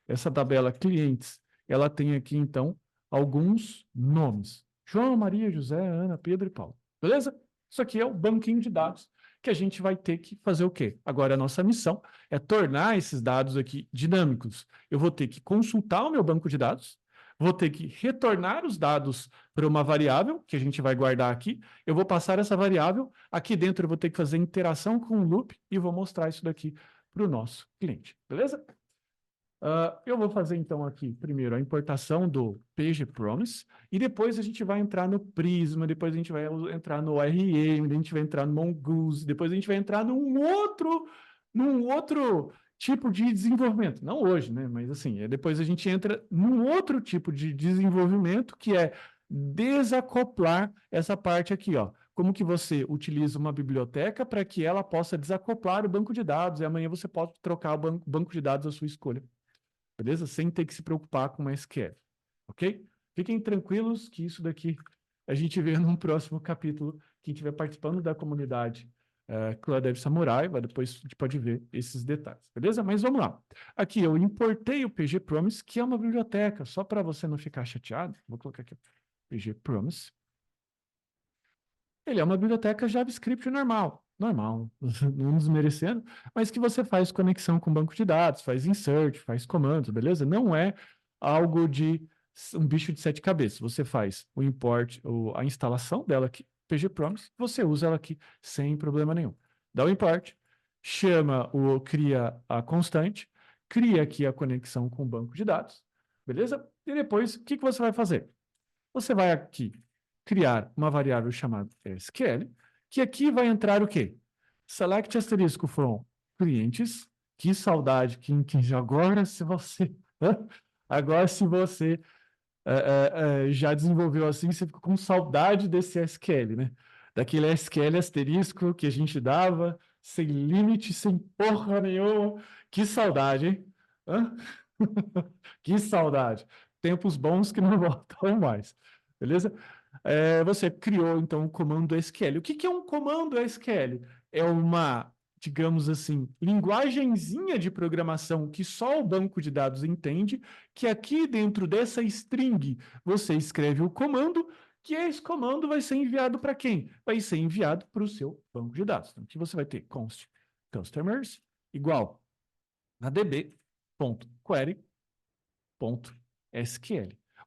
Speaker 1: Essa tabela clientes, ela tem aqui, então, alguns nomes. João, Maria, José, Ana, Pedro e Paulo. Beleza? Isso aqui é o banquinho de dados que a gente vai ter que fazer o quê? Agora, a nossa missão é tornar esses dados aqui dinâmicos. Eu vou ter que consultar o meu banco de dados, vou ter que retornar os dados para uma variável, que a gente vai guardar aqui, eu vou passar essa variável, aqui dentro eu vou ter que fazer interação com o loop e vou mostrar isso daqui para o nosso cliente, beleza? Eu vou fazer, então, aqui, primeiro, a importação do pgpromise, e depois a gente vai entrar no Prisma, depois a gente vai entrar no ORM, a gente vai entrar no Mongoose, depois a gente vai entrar num outro tipo de desenvolvimento. Não hoje, né? Mas, assim, depois a gente entra num outro tipo de desenvolvimento, que é desacoplar essa parte aqui, ó. Como que você utiliza uma biblioteca para que ela possa desacoplar o banco de dados, e amanhã você pode trocar o banco de dados à sua escolha. Beleza? Sem ter que se preocupar com SQL, ok? Fiquem tranquilos que isso daqui a gente vê num próximo capítulo. Quem estiver participando da comunidade Cloud Samurai, depois a gente pode ver esses detalhes, beleza? Mas vamos lá. Aqui eu importei o pgpromise, que é uma biblioteca, só para você não ficar chateado. Vou colocar aqui pgpromise. Ele é uma biblioteca JavaScript normal, não desmerecendo, mas que você faz conexão com banco de dados, faz insert, faz comandos, beleza? Não é algo de um bicho de 7 cabeças. Você faz o import, a instalação dela aqui, pgpromise, você usa ela aqui sem problema nenhum. Dá o import, cria a constante, cria aqui a conexão com o banco de dados, beleza? E depois, o que você vai fazer? Você vai aqui criar uma variável chamada SQL, que aqui vai entrar o quê? Select asterisco from clientes. Que saudade, que agora se você agora se você já desenvolveu assim, você ficou com saudade desse SQL, né? Daquele SQL asterisco que a gente dava, sem limite, sem porra nenhuma. Que saudade, hein? Hã? Que saudade. Tempos bons que não voltam mais. Beleza? Você criou, então, um comando SQL. O que é um comando SQL? É uma, digamos assim, linguagenzinha de programação que só o banco de dados entende, que aqui dentro dessa string você escreve o comando, que esse comando vai ser enviado para quem? Vai ser enviado para o seu banco de dados. Então, aqui você vai ter const customers igual a db.query.sql.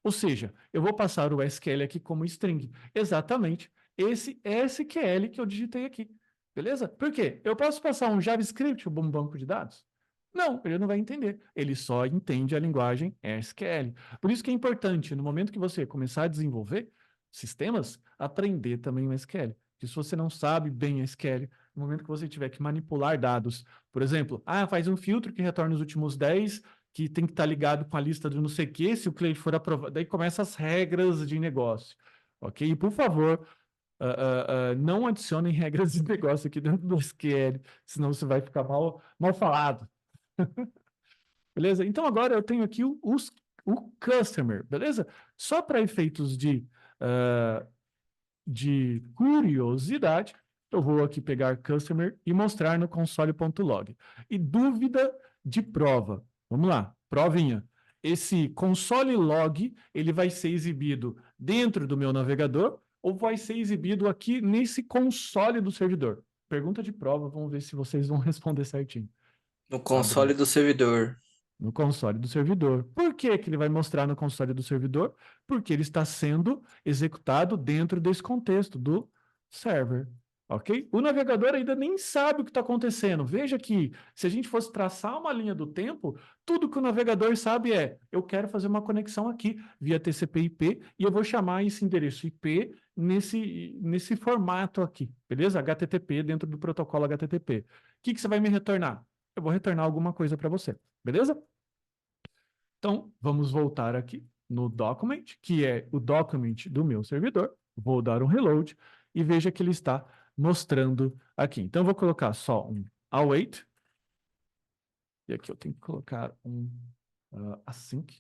Speaker 1: Ou seja, eu vou passar o SQL aqui como string. Exatamente esse SQL que eu digitei aqui. Beleza? Por quê? Eu posso passar um JavaScript, um banco de dados? Não, ele não vai entender. Ele só entende a linguagem SQL. Por isso que é importante, no momento que você começar a desenvolver sistemas, aprender também o SQL. Porque se você não sabe bem SQL, no momento que você tiver que manipular dados, por exemplo, faz um filtro que retorna os últimos 10, que tem que estar ligado com a lista do não sei o quê, se o cliente for aprovado, daí começam as regras de negócio, ok? E, por favor, não adicionem regras de negócio aqui dentro do SQL, senão você vai ficar mal falado. Beleza? Então, agora eu tenho aqui o customer, beleza? Só para efeitos de curiosidade, eu vou aqui pegar customer e mostrar no console.log. E dúvida de prova. Vamos lá, provinha. Esse console log, ele vai ser exibido dentro do meu navegador ou vai ser exibido aqui nesse console do servidor? Pergunta de prova, vamos ver se vocês vão responder certinho.
Speaker 3: No console do servidor.
Speaker 1: No console do servidor. Por que que ele vai mostrar no console do servidor? Porque ele está sendo executado dentro desse contexto do server, ok? O navegador ainda nem sabe o que está acontecendo. Veja que, se a gente fosse traçar uma linha do tempo, tudo que o navegador sabe é, eu quero fazer uma conexão aqui via TCP/IP e eu vou chamar esse endereço IP nesse formato aqui, beleza? HTTP dentro do protocolo HTTP. O que você vai me retornar? Eu vou retornar alguma coisa para você. Beleza? Então, vamos voltar aqui no document, que é o document do meu servidor. Vou dar um reload e veja que ele está mostrando aqui. Então, eu vou colocar só um await. E aqui eu tenho que colocar um async.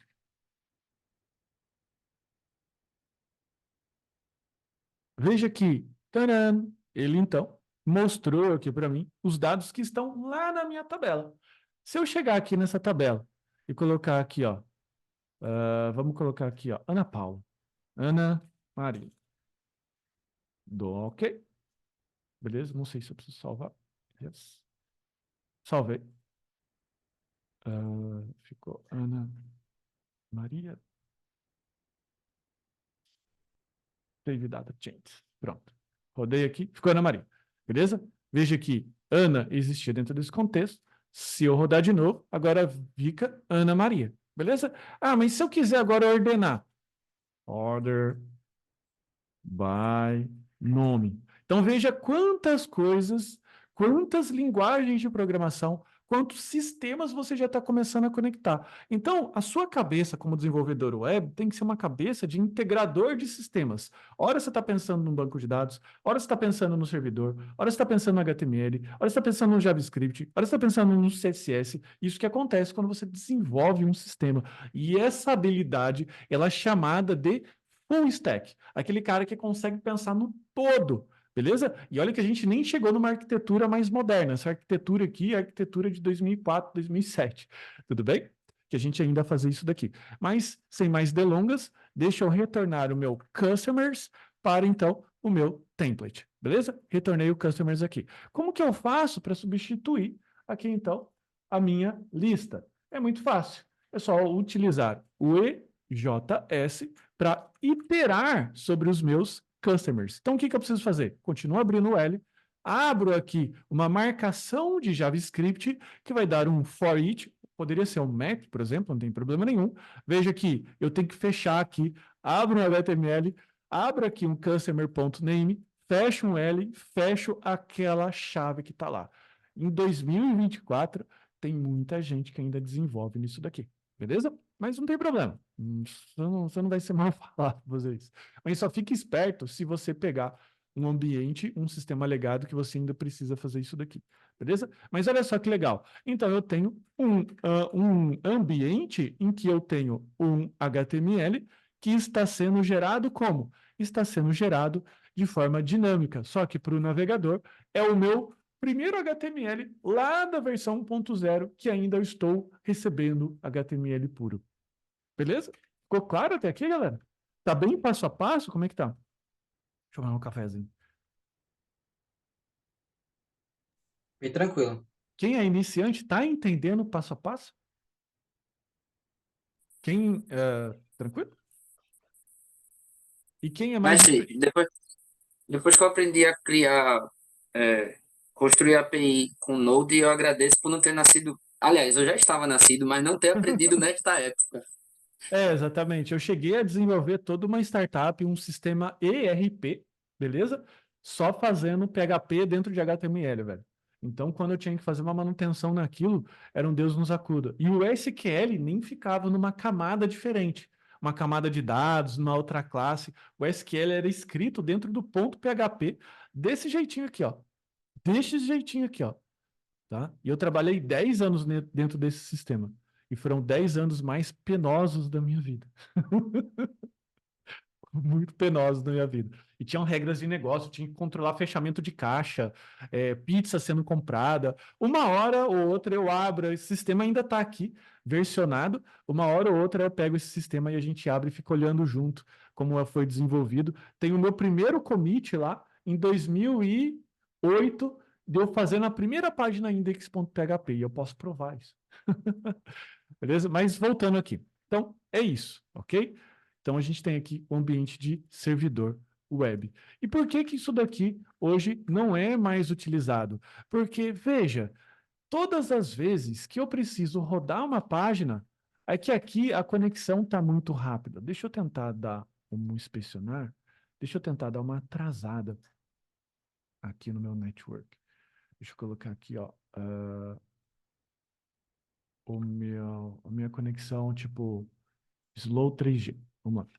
Speaker 1: Veja que, taran, ele então mostrou aqui para mim os dados que estão lá na minha tabela. Se eu chegar aqui nessa tabela e colocar aqui, ó, vamos colocar aqui, ó, Ana Paula. Ana Maria. Dou OK. Beleza? Não sei se eu preciso salvar. Yes. Salvei. Ficou Ana Maria. Save data change. Pronto. Rodei aqui, ficou Ana Maria. Beleza? Veja que Ana existia dentro desse contexto. Se eu rodar de novo, agora fica Ana Maria. Beleza? Ah, mas se eu quiser agora ordenar. Order by nome. Então veja quantas coisas, quantas linguagens de programação, quantos sistemas você já está começando a conectar. Então, a sua cabeça como desenvolvedor web tem que ser uma cabeça de integrador de sistemas. Ora você está pensando num banco de dados, ora você está pensando no servidor, ora você está pensando no HTML, ora você está pensando no JavaScript, ora você está pensando no CSS. Isso que acontece quando você desenvolve um sistema. E essa habilidade, ela é chamada de full stack, aquele cara que consegue pensar no todo, beleza? E olha que a gente nem chegou numa arquitetura mais moderna. Essa arquitetura aqui é a arquitetura de 2004, 2007. Tudo bem? Que a gente ainda vai fazer isso daqui. Mas, sem mais delongas, deixa eu retornar o meu customers para, então, o meu template. Beleza? Retornei o customers aqui. Como que eu faço para substituir aqui, então, a minha lista? É muito fácil. É só utilizar o EJS para iterar sobre os meus customers. Então, o que eu preciso fazer? Continuo abrindo o L, abro aqui uma marcação de JavaScript que vai dar um for each, poderia ser um Mac, por exemplo, não tem problema nenhum. Veja que eu tenho que fechar aqui, abro um HTML, abro aqui um customer.name, fecho um L, fecho aquela chave que está lá. Em 2024, tem muita gente que ainda desenvolve nisso daqui, beleza? Mas não tem problema. Você não vai ser mal falado por fazer isso. Mas só fique esperto se você pegar um ambiente, um sistema legado que você ainda precisa fazer isso daqui. Beleza? Mas olha só que legal. Então, eu tenho um ambiente em que eu tenho um HTML que está sendo gerado como? Está sendo gerado de forma dinâmica. Só que para o navegador é o meu primeiro HTML lá da versão 1.0 que ainda eu estou recebendo HTML puro. Beleza? Ficou claro até aqui, galera? Tá bem passo a passo? Como é que tá? Deixa eu tomar um cafezinho.
Speaker 3: Bem tranquilo.
Speaker 1: Quem é iniciante tá entendendo passo a passo? Quem, tranquilo? E quem é mais...
Speaker 2: Mestre, depois que eu aprendi a criar, é, construir API com Node, eu agradeço por não ter nascido. Aliás, eu já estava nascido, mas não ter aprendido nesta época.
Speaker 1: Exatamente. Eu cheguei a desenvolver toda uma startup, um sistema ERP, beleza? Só fazendo PHP dentro de HTML, velho. Então, quando eu tinha que fazer uma manutenção naquilo, era um Deus nos acuda. E o SQL nem ficava numa camada diferente, uma camada de dados, numa outra classe. O SQL era escrito dentro do ponto PHP, desse jeitinho aqui, ó. Desse jeitinho aqui, ó. Tá? E eu trabalhei 10 anos dentro desse sistema. E foram 10 anos mais penosos da minha vida. Muito penosos da minha vida. E tinham regras de negócio, tinha que controlar fechamento de caixa, pizza sendo comprada. Uma hora ou outra eu abro, esse sistema ainda está aqui, versionado. Uma hora ou outra eu pego esse sistema e a gente abre e fica olhando junto como foi desenvolvido. Tem o meu primeiro commit lá, em 2008, de eu fazendo a primeira página index.php, e eu posso provar isso. Beleza? Mas voltando aqui. Então, é isso, ok? Então, a gente tem aqui o ambiente de servidor web. E por que que isso daqui hoje não é mais utilizado? Porque, veja, todas as vezes que eu preciso rodar uma página, é que aqui a conexão está muito rápida. Deixa eu tentar dar um inspecionar. Deixa eu tentar dar uma atrasada aqui no meu network. Deixa eu colocar aqui, ó, a minha conexão, tipo, slow 3G. Vamos lá.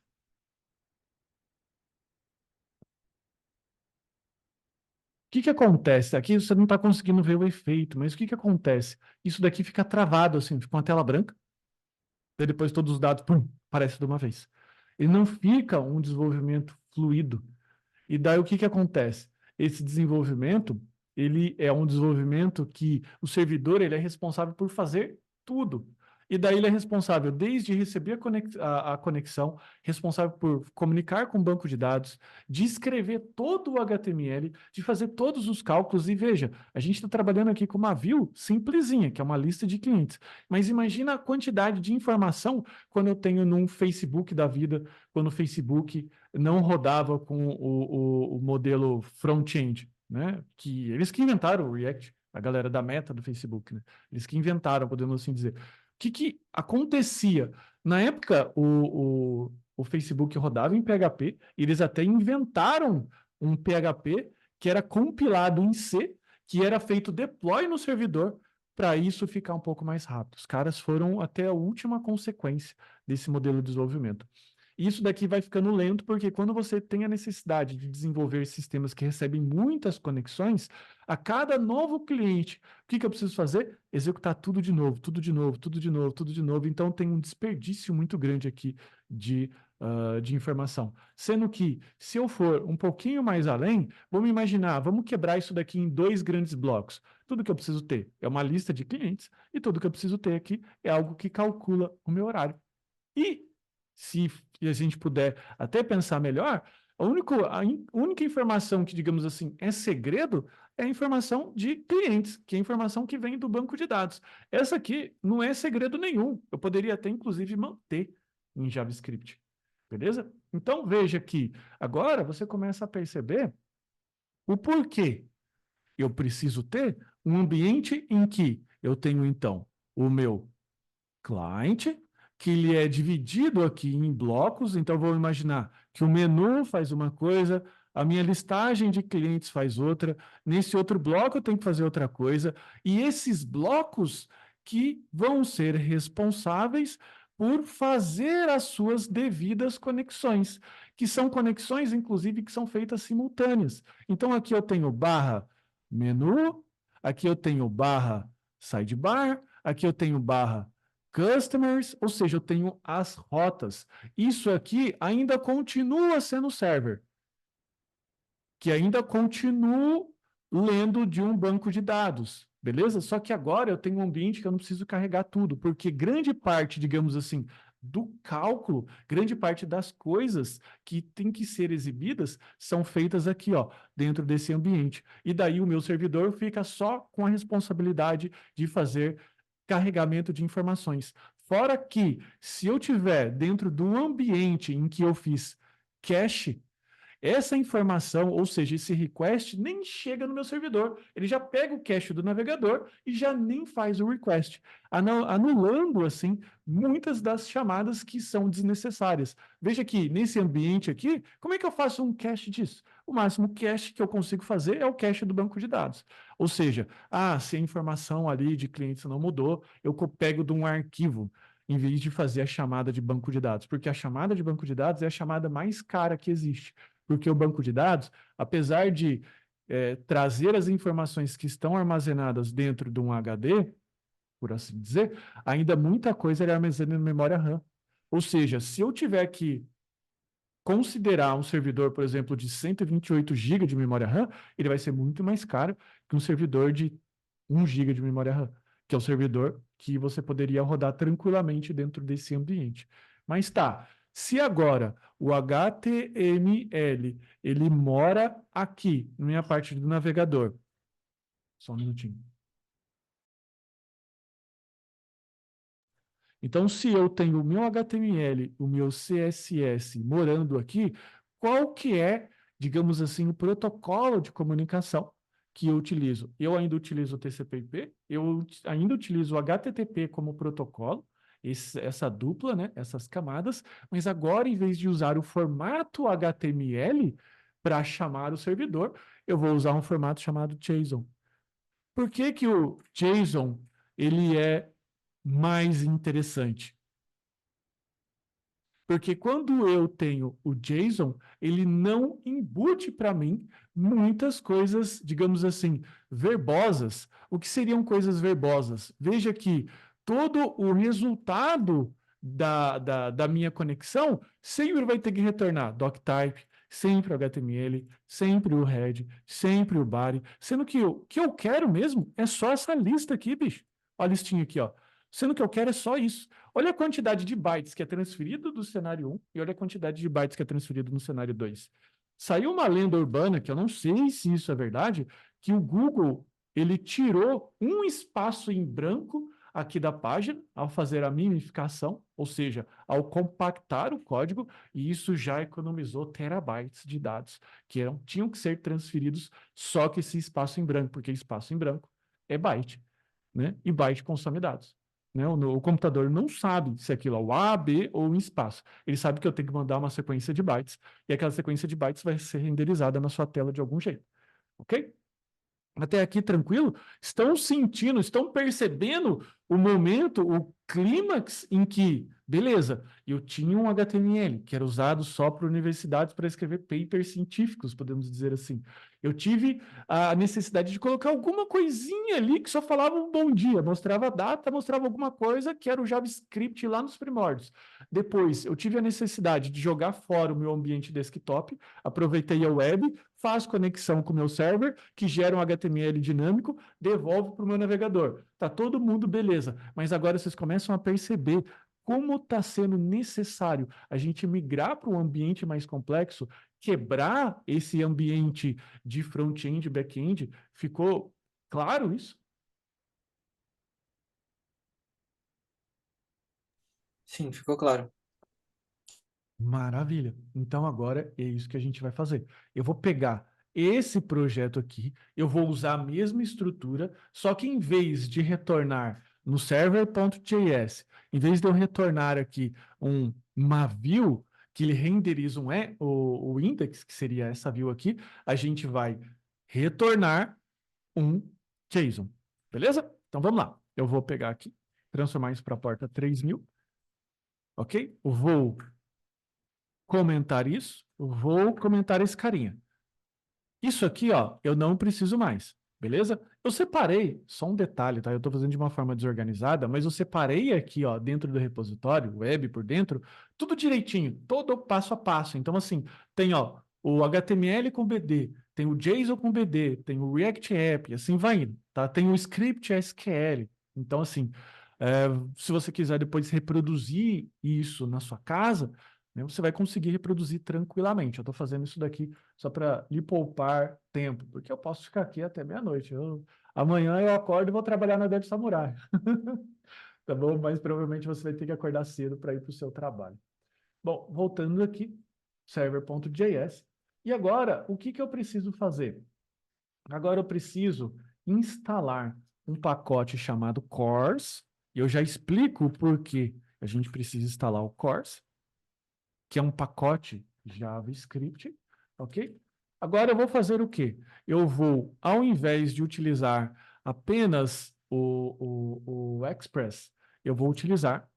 Speaker 1: O que que acontece? Aqui você não está conseguindo ver o efeito, mas o que que acontece? Isso daqui fica travado, assim, fica uma tela branca, e depois todos os dados, pum, aparecem de uma vez. E não fica um desenvolvimento fluido. E daí o que que acontece? Esse desenvolvimento, ele é um desenvolvimento que o servidor ele é responsável por fazer tudo. E daí ele é responsável desde receber a conexão, responsável por comunicar com o banco de dados, de escrever todo o HTML, de fazer todos os cálculos. E veja, a gente está trabalhando aqui com uma view simplesinha, que é uma lista de clientes. Mas imagina a quantidade de informação quando eu tenho num Facebook da vida, quando o Facebook não rodava com o modelo front-end, né? Que eles que inventaram o React, a galera da Meta do Facebook, né? Eles que inventaram, podemos assim dizer. O que acontecia? Na época, o Facebook rodava em PHP, e eles até inventaram um PHP que era compilado em C, que era feito deploy no servidor, para isso ficar um pouco mais rápido. Os caras foram até a última consequência desse modelo de desenvolvimento. Isso daqui vai ficando lento, porque quando você tem a necessidade de desenvolver sistemas que recebem muitas conexões, a cada novo cliente, o que eu preciso fazer? Executar tudo de novo, tudo de novo, tudo de novo, tudo de novo. Então tem um desperdício muito grande aqui de informação. Sendo que, se eu for um pouquinho mais além, vamos imaginar, vamos quebrar isso daqui em 2 grandes blocos. Tudo que eu preciso ter é uma lista de clientes, e tudo que eu preciso ter aqui é algo que calcula o meu horário. E se a gente puder até pensar melhor, única informação que, digamos assim, é segredo é a informação de clientes, que é a informação que vem do banco de dados. Essa aqui não é segredo nenhum. Eu poderia até, inclusive, manter em JavaScript. Beleza? Então, veja que agora você começa a perceber o porquê eu preciso ter um ambiente em que eu tenho, então, o meu client, que ele é dividido aqui em blocos. Então, vou imaginar que o menu faz uma coisa, a minha listagem de clientes faz outra, nesse outro bloco eu tenho que fazer outra coisa, e esses blocos que vão ser responsáveis por fazer as suas devidas conexões, que são conexões, inclusive, que são feitas simultâneas. Então, aqui eu tenho barra menu, aqui eu tenho barra sidebar, aqui eu tenho barra customers, ou seja, eu tenho as rotas. Isso aqui ainda continua sendo server, que ainda continuo lendo de um banco de dados, beleza? Só que agora eu tenho um ambiente que eu não preciso carregar tudo, porque grande parte, digamos assim, do cálculo, grande parte das coisas que tem que ser exibidas são feitas aqui, ó, dentro desse ambiente. E daí o meu servidor fica só com a responsabilidade de fazer carregamento de informações. Fora que, se eu tiver dentro do ambiente em que eu fiz cache, essa informação, ou seja, esse request, nem chega no meu servidor. Ele já pega o cache do navegador e já nem faz o request, anulando, assim, muitas das chamadas que são desnecessárias. Veja que, nesse ambiente aqui, como é que eu faço um cache disso? O máximo cache que eu consigo fazer é o cache do banco de dados. Ou seja, se a informação ali de clientes não mudou, eu pego de um arquivo, em vez de fazer a chamada de banco de dados, porque a chamada de banco de dados é a chamada mais cara que existe. Porque o banco de dados, apesar de trazer as informações que estão armazenadas dentro de um HD, por assim dizer, ainda muita coisa ele armazena em memória RAM. Ou seja, se eu tiver que considerar um servidor, por exemplo, de 128 GB de memória RAM, ele vai ser muito mais caro que um servidor de 1 GB de memória RAM, que é o servidor que você poderia rodar tranquilamente dentro desse ambiente. Mas tá, se agora o HTML ele mora aqui, na minha parte do navegador, só um minutinho. Então, se eu tenho o meu HTML, o meu CSS morando aqui, qual que é, digamos assim, o protocolo de comunicação que eu utilizo? Eu ainda utilizo o TCP/IP, eu ainda utilizo o HTTP como protocolo, essa dupla, né, essas camadas, mas agora, em vez de usar o formato HTML para chamar o servidor, eu vou usar um formato chamado JSON. Por que que o JSON ele é mais interessante? Porque quando eu tenho o JSON, ele não embute para mim muitas coisas, digamos assim, verbosas. O que seriam coisas verbosas? Veja que todo o resultado da minha conexão sempre vai ter que retornar doctype, sempre o HTML, sempre o head, sempre o body, sendo que o que eu quero mesmo é só essa lista aqui, bicho. Olha a listinha aqui, ó. sendo que eu quero é só isso. Olha a quantidade de bytes que é transferido do cenário 1 e olha a quantidade de bytes que é transferido no cenário 2. Saiu uma lenda urbana, que eu não sei se isso é verdade, que o Google ele tirou um espaço em branco aqui da página ao fazer a mimificação, ou seja, ao compactar o código, e isso já economizou terabytes de dados que tinham que ser transferidos só que esse espaço em branco, porque espaço em branco é byte, né? E byte consome dados. Né? O computador não sabe se aquilo é o A, B ou um espaço. Ele sabe que eu tenho que mandar uma sequência de bytes, e aquela sequência de bytes vai ser renderizada na sua tela de algum jeito. Ok? Até aqui tranquilo? Estão sentindo, estão percebendo o momento, o clímax em que, beleza, eu tinha um HTML que era usado só por universidades para escrever papers científicos, podemos dizer assim. Eu tive a necessidade de colocar alguma coisinha ali que só falava um bom dia, mostrava a data, mostrava alguma coisa que era o JavaScript lá nos primórdios. Depois, eu tive a necessidade de jogar fora o meu ambiente desktop, aproveitei a web, faço conexão com o meu server, que gera um HTML dinâmico, devolve para o meu navegador. Tá todo mundo beleza, mas agora vocês começam a perceber como está sendo necessário a gente migrar para um ambiente mais complexo, quebrar esse ambiente de front-end e back-end. Ficou claro isso?
Speaker 3: Sim, ficou claro.
Speaker 1: Maravilha. Então agora é isso que a gente vai fazer. Eu vou pegar esse projeto aqui, eu vou usar a mesma estrutura, só que em vez de retornar no server.js, em vez de eu retornar aqui uma view que ele renderiza o index, que seria essa view aqui, a gente vai retornar um JSON. Beleza? Então vamos lá. Eu vou pegar aqui, transformar isso para a porta 3000. Ok? Eu vou comentar isso, eu vou comentar esse carinha. Isso aqui, ó, eu não preciso mais, beleza? Eu separei, só um detalhe, tá? Eu estou fazendo de uma forma desorganizada, mas eu separei aqui, ó, dentro do repositório, web por dentro, tudo direitinho, todo passo a passo. Então, assim, tem, ó, o HTML com BD, tem o JSON com BD, tem o React App, assim vai indo, tá? Tem o script SQL. Então, assim, se você quiser depois reproduzir isso na sua casa, né, você vai conseguir reproduzir tranquilamente. Eu estou fazendo isso daqui só para lhe poupar tempo, porque eu posso ficar aqui até meia-noite. Amanhã eu acordo e vou trabalhar na Dev Samurai. Tá bom? Mas provavelmente você vai ter que acordar cedo para ir para o seu trabalho. Bom, voltando aqui, server.js. E agora, o que eu preciso fazer? Agora eu preciso instalar um pacote chamado CORS. E eu já explico o porquê a gente precisa instalar o CORS, que é um pacote JavaScript, ok? Agora eu vou fazer o quê? Eu vou, ao invés de utilizar apenas o Express, eu vou utilizar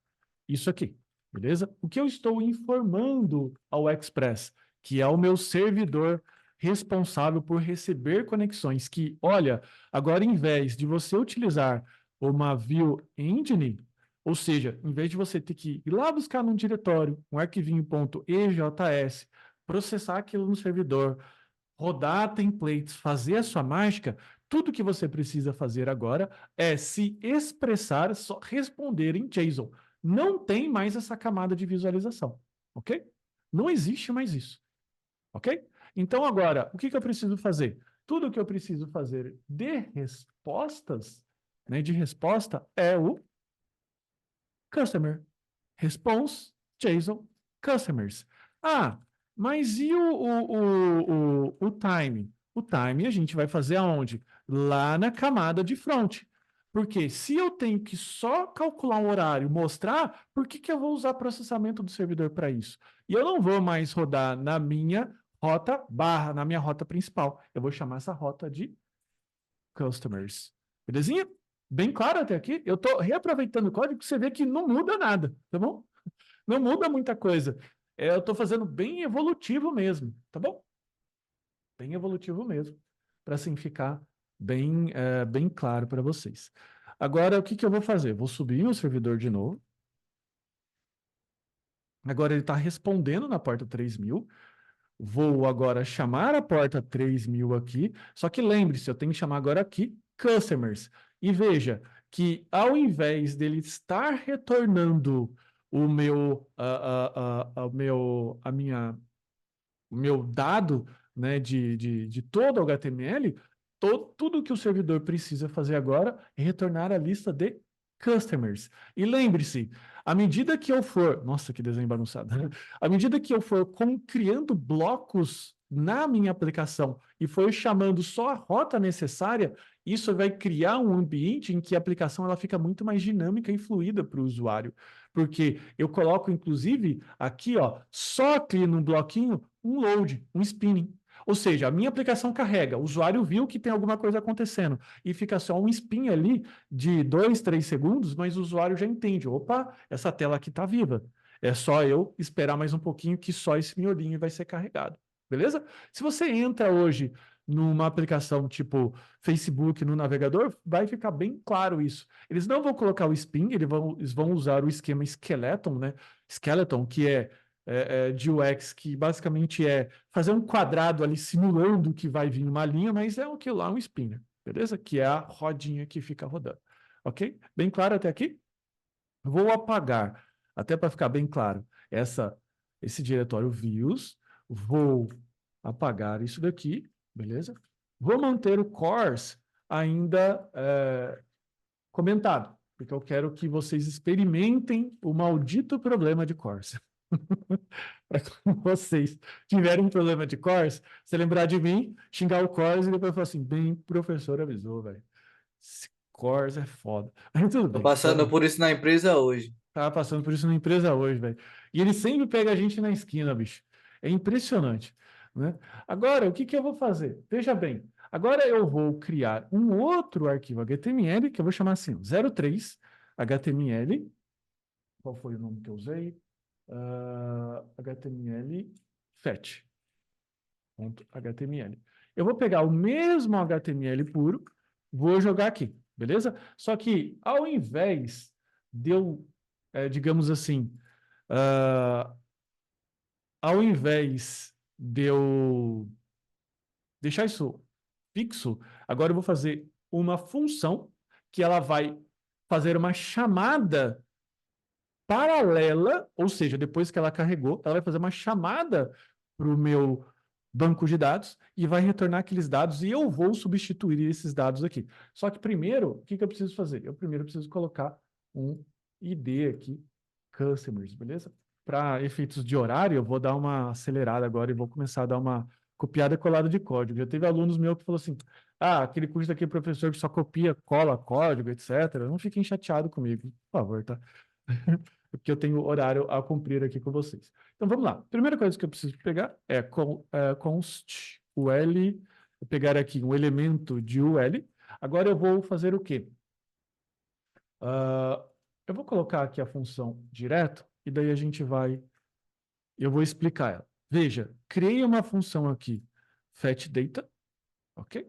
Speaker 1: isso aqui, beleza? O que eu estou informando ao Express, que é o meu servidor responsável por receber conexões, que, olha, agora em vez de você utilizar uma view engine, ou seja, em vez de você ter que ir lá buscar num diretório, um arquivinho .ejs, processar aquilo no servidor, rodar templates, fazer a sua mágica, tudo que você precisa fazer agora é se expressar, só responder em JSON. Não tem mais essa camada de visualização, ok? Não existe mais isso, ok? Então agora, o que eu preciso fazer? Tudo que eu preciso fazer de respostas, né, de resposta é o customer. Response, JSON, customers. Ah, mas e o time? O time a gente vai fazer aonde? Lá na camada de front. Porque se eu tenho que só calcular um horário, mostrar, por que eu vou usar processamento do servidor para isso? E eu não vou mais rodar na minha rota barra, na minha rota principal. Eu vou chamar essa rota de customers. Belezinha? Bem claro até aqui. Eu estou reaproveitando o código, você vê que não muda nada, tá bom? Não muda muita coisa. Eu estou fazendo bem evolutivo mesmo, tá bom? Bem evolutivo mesmo, para assim ficar bem claro para vocês. Agora, o que eu vou fazer? Vou subir o servidor de novo. Agora ele está respondendo na porta 3000. Vou agora chamar a porta 3000 aqui. Só que lembre-se, eu tenho que chamar agora aqui customers. E veja, que ao invés dele estar retornando o meu, o meu dado, né, de todo o HTML, tudo que o servidor precisa fazer agora é retornar a lista de customers. E lembre-se, à medida que eu for... Nossa, que desenho bagunçado. À medida que eu for criando blocos na minha aplicação e for chamando só a rota necessária, isso vai criar um ambiente em que a aplicação ela fica muito mais dinâmica e fluida para o usuário. Porque eu coloco, inclusive, aqui, ó, só aqui no bloquinho, um load, um spinning. Ou seja, a minha aplicação carrega, o usuário viu que tem alguma coisa acontecendo e fica só um spin ali de 2, 3 segundos, mas o usuário já entende, opa, essa tela aqui está viva. É só eu esperar mais um pouquinho que só esse miolinho vai ser carregado. Beleza? Se você entra hoje numa aplicação tipo Facebook no navegador, vai ficar bem claro isso. Eles não vão colocar o spin, eles vão usar o esquema Skeleton, né? Skeleton, que é de UX, que basicamente é fazer um quadrado ali simulando que vai vir uma linha, mas é o que lá, um spinner, beleza? Que é a rodinha que fica rodando, ok? Bem claro até aqui? Vou apagar, até para ficar bem claro, esse diretório views, vou apagar isso daqui, beleza? Vou manter o course ainda comentado, porque eu quero que vocês experimentem o maldito problema de course. Para quando vocês tiverem um problema de course, você lembrar de mim, xingar o course e depois falar assim, bem, o professor avisou, velho. Esse course é foda. Aí tudo
Speaker 3: Tô
Speaker 1: bem.
Speaker 3: passando por isso na empresa hoje.
Speaker 1: Tava passando por isso na empresa hoje, velho. E ele sempre pega a gente na esquina, bicho. É impressionante, né? Agora, o que que eu vou fazer? Veja bem, agora eu vou criar um outro arquivo HTML, que eu vou chamar assim, 03 HTML. Qual foi o nome que eu usei? HTML fetch.html. Eu vou pegar o mesmo HTML puro, vou jogar aqui, beleza? Só que ao invés de eu, digamos assim, ao invés de eu deixar isso fixo, agora eu vou fazer uma função que ela vai fazer uma chamada paralela, ou seja, depois que ela carregou, ela vai fazer uma chamada para o meu banco de dados e vai retornar aqueles dados e eu vou substituir esses dados aqui. Só que primeiro, o que que eu preciso fazer? Eu primeiro preciso colocar um ID aqui, customers, beleza? Para efeitos de horário, eu vou dar uma acelerada agora e vou começar a dar uma copiada e colada de código. Já teve alunos meus que falou assim, aquele curso daquele professor que só copia, cola código, etc. Não fiquem chateados comigo, por favor, tá? Porque eu tenho horário a cumprir aqui com vocês. Então, vamos lá. Primeira coisa que eu preciso pegar é const UL, vou pegar aqui um elemento de UL. Agora eu vou fazer o quê? Eu vou colocar aqui a função direto, e daí a gente eu vou explicar ela. Veja, criei uma função aqui, fetchData, ok?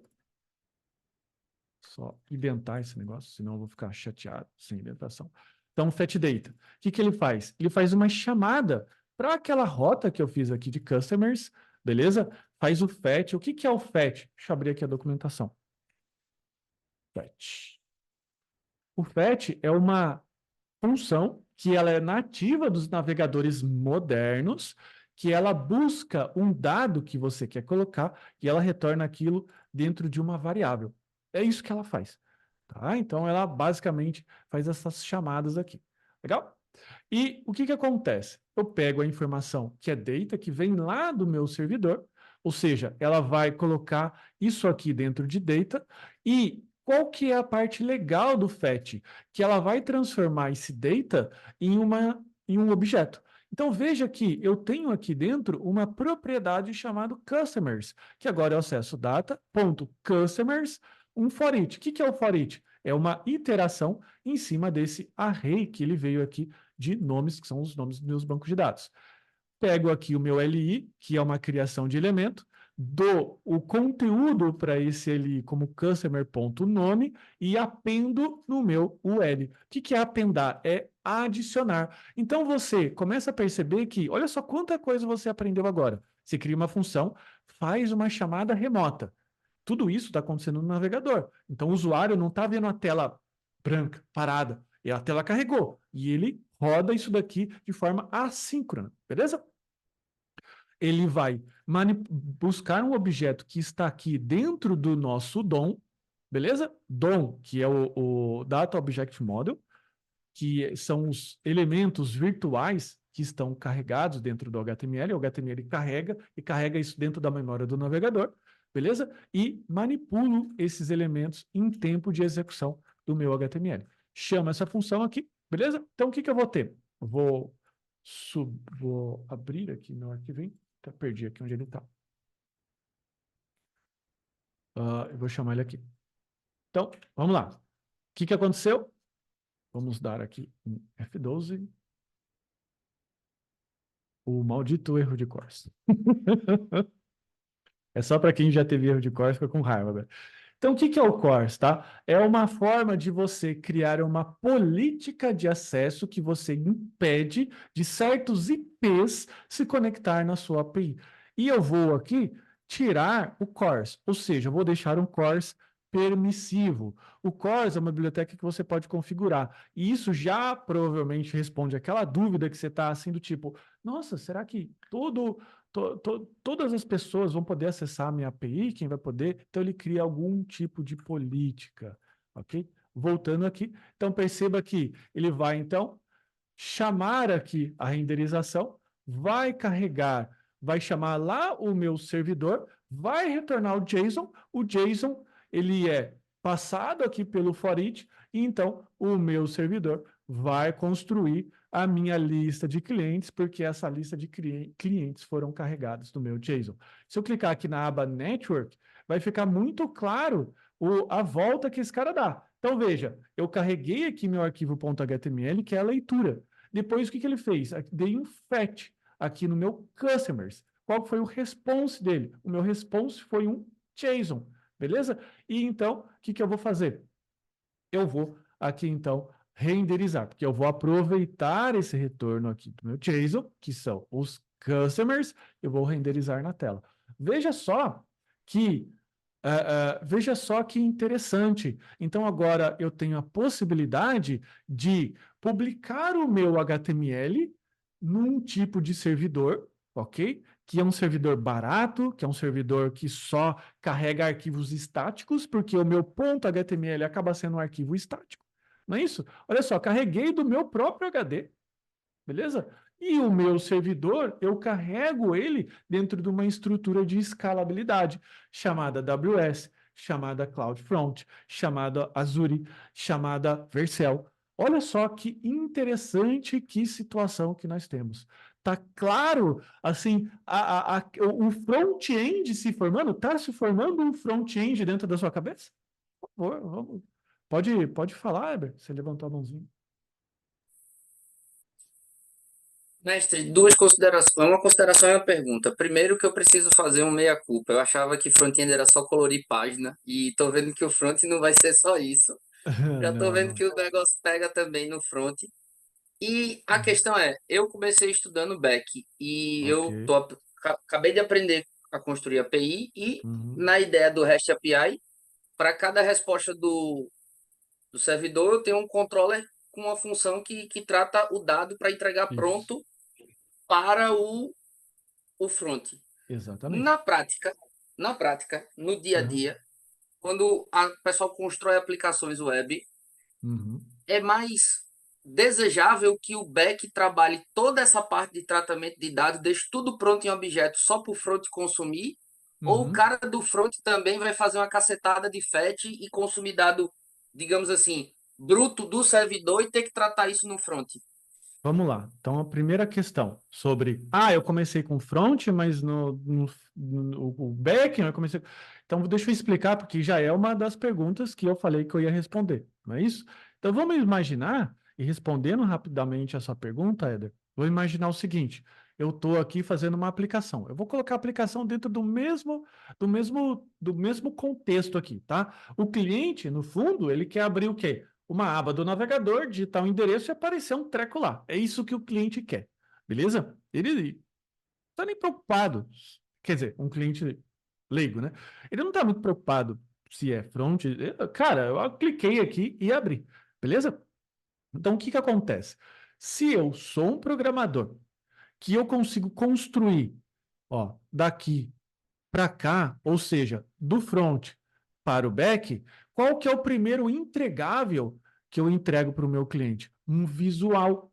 Speaker 1: Só indentar esse negócio, senão eu vou ficar chateado sem indentação. Então, fetchData. O que que ele faz? Ele faz uma chamada para aquela rota que eu fiz aqui de customers, beleza? Faz o fetch. O que que é o fetch? Deixa eu abrir aqui a documentação. Fetch. O fetch é uma função que ela é nativa dos navegadores modernos, que ela busca um dado que você quer colocar e ela retorna aquilo dentro de uma variável. É isso que ela faz. Tá? Então, ela basicamente faz essas chamadas aqui. Legal? E o que que acontece? Eu pego a informação que é data, que vem lá do meu servidor, ou seja, ela vai colocar isso aqui dentro de data, e qual que é a parte legal do fetch? Que ela vai transformar esse data em um objeto. Então, veja que eu tenho aqui dentro uma propriedade chamada customers, que agora eu acesso data.customers, um for each. O que que é o for each? É uma iteração em cima desse array que ele veio aqui de nomes, que são os nomes dos meus bancos de dados. Pego aqui o meu LI, que é uma criação de elemento, dou o conteúdo para esse LI como customer.nome e apendo no meu UL. O que é apendar? É adicionar. Então você começa a perceber que, olha só quanta coisa você aprendeu agora. Você cria uma função, faz uma chamada remota. Tudo isso está acontecendo no navegador. Então, o usuário não está vendo a tela branca, parada. E a tela carregou. E ele roda isso daqui de forma assíncrona, beleza? Ele vai buscar um objeto que está aqui dentro do nosso DOM, beleza? DOM, que é o Data Object Model, que são os elementos virtuais que estão carregados dentro do HTML. O HTML carrega e carrega isso dentro da memória do navegador, beleza? E manipulo esses elementos em tempo de execução do meu HTML. Chama essa função aqui, beleza? Então, o que eu vou ter? Vou abrir aqui meu arquivo. Perdi aqui onde ele está. Eu vou chamar ele aqui. Então, vamos lá. O que aconteceu? Vamos dar aqui um F12. O maldito erro de Cors. É só para quem já teve erro de Cors, fica com raiva, velho. Então, o que é o CORS, tá? É uma forma de você criar uma política de acesso que você impede de certos IPs se conectar na sua API. E eu vou aqui tirar o CORS, ou seja, eu vou deixar um CORS permissivo. O CORS é uma biblioteca que você pode configurar. E isso já provavelmente responde aquela dúvida que você está assim do tipo, nossa, será que todas as pessoas vão poder acessar a minha API? Quem vai poder? Então, ele cria algum tipo de política, ok? Voltando aqui, então perceba que ele vai, então, chamar aqui a renderização, vai carregar, vai chamar lá o meu servidor, vai retornar o JSON, ele é passado aqui pelo for each, e então o meu servidor vai construir a minha lista de clientes, porque essa lista de clientes foram carregados no meu JSON. Se eu clicar aqui na aba Network, vai ficar muito claro a volta que esse cara dá. Então, veja, eu carreguei aqui meu arquivo .html, que é a leitura. Depois, o que ele fez? Dei um fetch aqui no meu customers. Qual foi o response dele? O meu response foi um JSON, beleza? E então, o que eu vou fazer? Eu vou aqui, então, renderizar, porque eu vou aproveitar esse retorno aqui do meu JSON, que são os customers, eu vou renderizar na tela. Veja só que interessante. Então, agora eu tenho a possibilidade de publicar o meu HTML num tipo de servidor, ok? Que é um servidor barato, que é um servidor que só carrega arquivos estáticos, porque o meu .html acaba sendo um arquivo estático. Não é isso? Olha só, carreguei do meu próprio HD, beleza? E o meu servidor, eu carrego ele dentro de uma estrutura de escalabilidade, chamada AWS, chamada CloudFront, chamada Azure, chamada Vercel. Olha só que interessante, que situação que nós temos. Tá claro, assim, o front-end se formando? Tá se formando um front-end dentro da sua cabeça? Por favor, vamos. Pode falar, Heber, você levantou a mãozinha.
Speaker 2: Mestre, duas considerações. Uma consideração e uma pergunta. Primeiro que eu preciso fazer um meia-culpa. Eu achava que front-end era só colorir página e tô vendo que o front não vai ser só isso. Já tô
Speaker 1: Não,
Speaker 2: vendo
Speaker 1: não.
Speaker 2: que o negócio pega também no front. E a questão é, eu comecei estudando back e
Speaker 1: Ok.
Speaker 2: acabei de aprender a construir API e
Speaker 1: Uhum.
Speaker 2: na ideia do REST API, para cada resposta do servidor, eu tenho um controller com uma função que trata o dado para entregar
Speaker 1: Isso.
Speaker 2: pronto para o front.
Speaker 1: Exatamente.
Speaker 2: Na prática, no dia a
Speaker 1: Aham.
Speaker 2: dia, quando o pessoal constrói aplicações web,
Speaker 1: Uhum.
Speaker 2: é mais desejável que o back trabalhe toda essa parte de tratamento de dados, deixe tudo pronto em objeto só para o front consumir, ou o
Speaker 1: Uhum.
Speaker 2: cara do front também vai fazer uma cacetada de fetch e consumir dado, digamos assim, bruto do servidor e ter que tratar isso no front.
Speaker 1: Vamos lá. Então, a primeira questão sobre... eu comecei com front, mas o back, eu comecei... Então, deixa eu explicar, porque já é uma das perguntas que eu falei que eu ia responder, não é isso? Então, vamos imaginar, e respondendo rapidamente a sua pergunta, Éder, vou imaginar o seguinte, eu estou aqui fazendo uma aplicação. Eu vou colocar a aplicação dentro do mesmo contexto aqui, tá? O cliente, no fundo, ele quer abrir o quê? Uma aba do navegador, digitar um endereço e aparecer um treco lá. É isso que o cliente quer, beleza? Ele não está nem preocupado. Quer dizer, um cliente leigo, né? Ele não está muito preocupado se é front. Cara, eu cliquei aqui e abri. Beleza? Então, o que que acontece? Se eu sou um programador que eu consigo construir, ó, daqui para cá, ou seja, do front para o back, qual que é o primeiro entregável que eu entrego para o meu cliente? Um visual.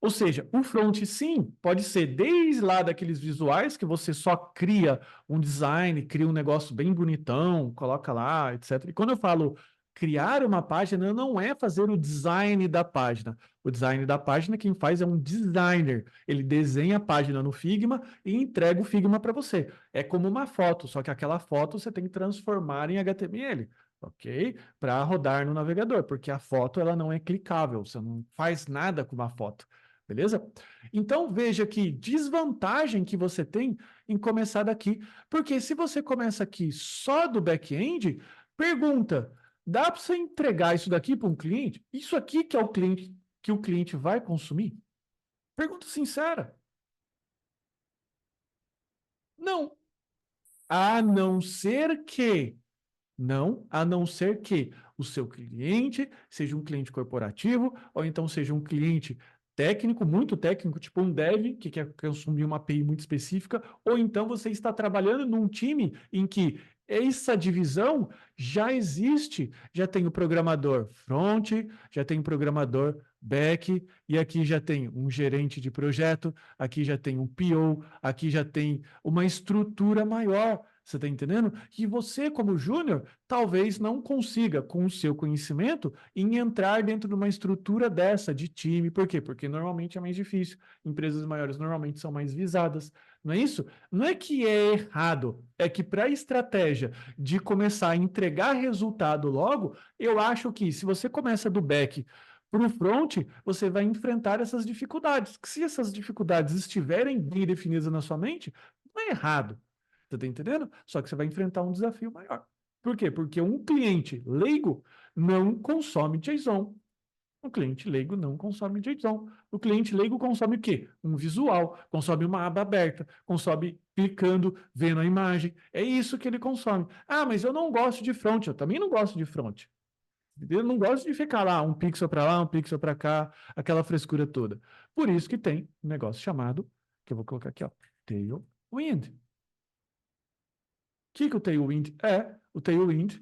Speaker 1: Ou seja, o front, sim, pode ser desde lá daqueles visuais que você só cria um design, cria um negócio bem bonitão, coloca lá, etc. E quando eu falo criar uma página, não é fazer o design da página. O design da página, quem faz é um designer. Ele desenha a página no Figma e entrega o Figma para você. É como uma foto, só que aquela foto você tem que transformar em HTML. Ok? Para rodar no navegador, porque a foto ela não é clicável, você não faz nada com uma foto. Beleza? Então veja que desvantagem que você tem em começar daqui. Porque se você começa aqui só do back-end, pergunta: dá para você entregar isso daqui para um cliente? Isso aqui que é o cliente que o cliente vai consumir? Pergunta sincera. Não. A não ser que Não, a não ser que o seu cliente seja um cliente corporativo, ou então seja um cliente técnico, muito técnico, tipo um dev, que quer consumir uma API muito específica, ou então você está trabalhando num time em que essa divisão já existe, já tem o programador front, já tem o programador back, e aqui já tem um gerente de projeto, aqui já tem um PO, aqui já tem uma estrutura maior. Você está entendendo? Que você, como júnior, talvez não consiga, com o seu conhecimento, em entrar dentro de uma estrutura dessa, de time. Por quê? Porque normalmente é mais difícil. Empresas maiores normalmente são mais visadas. Não é isso? Não é que é errado, é que para a estratégia de começar a entregar resultado logo, eu acho que se você começa do back para o front, você vai enfrentar essas dificuldades. Que se essas dificuldades estiverem bem definidas na sua mente, não é errado. Você está entendendo? Só que você vai enfrentar um desafio maior. Por quê? Porque um cliente leigo não consome JSON. Um cliente leigo não consome JSON. O cliente leigo consome o quê? Um visual, consome uma aba aberta, consome clicando, vendo a imagem. É isso que ele consome. Ah, mas eu não gosto de front. Eu também não gosto de front. Eu não gosto de ficar lá, um pixel para lá, um pixel para cá, aquela frescura toda. Por isso que tem um negócio chamado, que eu vou colocar aqui, ó, Tailwind. Que o Tailwind é? O Tailwind,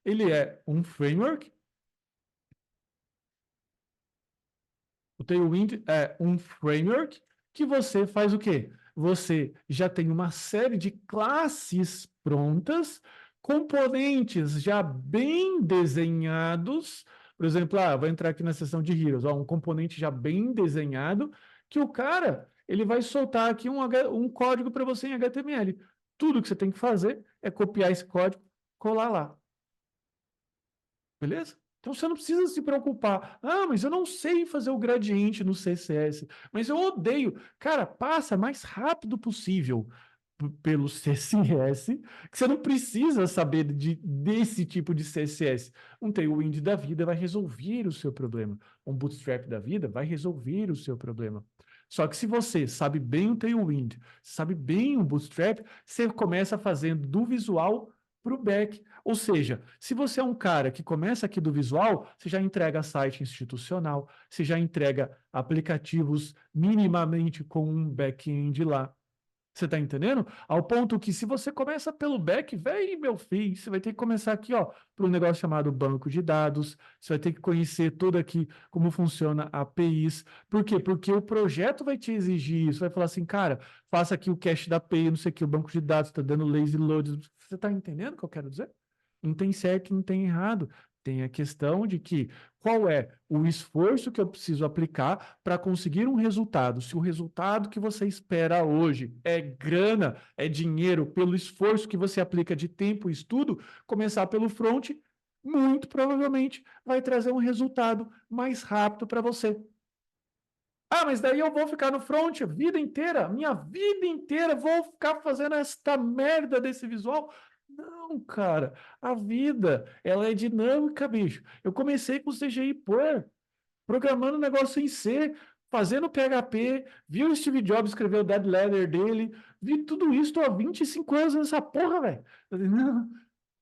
Speaker 1: ele é um framework. O Tailwind é um framework que você faz o quê? Você já tem uma série de classes prontas, componentes já bem desenhados. Por exemplo, vou entrar aqui na seção de Heroes, um componente já bem desenhado, que o cara ele vai soltar aqui um código para você em HTML. Tudo que você tem que fazer é copiar esse código, colar lá. Beleza? Então você não precisa se preocupar. Ah, mas eu não sei fazer o gradiente no CSS. Mas eu odeio. Cara, passa mais rápido possível pelo CSS, que você não precisa saber desse tipo de CSS. Um Tailwind da vida vai resolver o seu problema. Um Bootstrap da vida vai resolver o seu problema. Só que se você sabe bem o Tailwind, sabe bem o Bootstrap, você começa fazendo do visual para o back. Ou seja, se você é um cara que começa aqui do visual, você já entrega site institucional, você já entrega aplicativos minimamente com um back-end lá. Você está entendendo? Ao ponto que se você começa pelo back, vem, meu filho, você vai ter que começar aqui, ó, para um negócio chamado banco de dados, você vai ter que conhecer tudo aqui como funciona APIs. Por quê? Porque o projeto vai te exigir isso, vai falar assim, cara, faça aqui o cache da API, não sei o que, o banco de dados está dando lazy load. Você está entendendo o que eu quero dizer? Não tem certo, não tem errado. Tem a questão de que qual é o esforço que eu preciso aplicar para conseguir um resultado. Se o resultado que você espera hoje é grana, é dinheiro, pelo esforço que você aplica de tempo e estudo, começar pelo front, muito provavelmente vai trazer um resultado mais rápido para você. Ah, mas daí eu vou ficar no front a vida inteira, minha vida inteira, vou ficar fazendo esta merda desse visual. Não, cara, a vida, ela é dinâmica, bicho. Eu comecei com CGI Power, programando um negócio em C, fazendo PHP, vi o Steve Jobs escrever o Dead Letter dele, vi tudo isso, tô há 25 anos nessa porra, velho.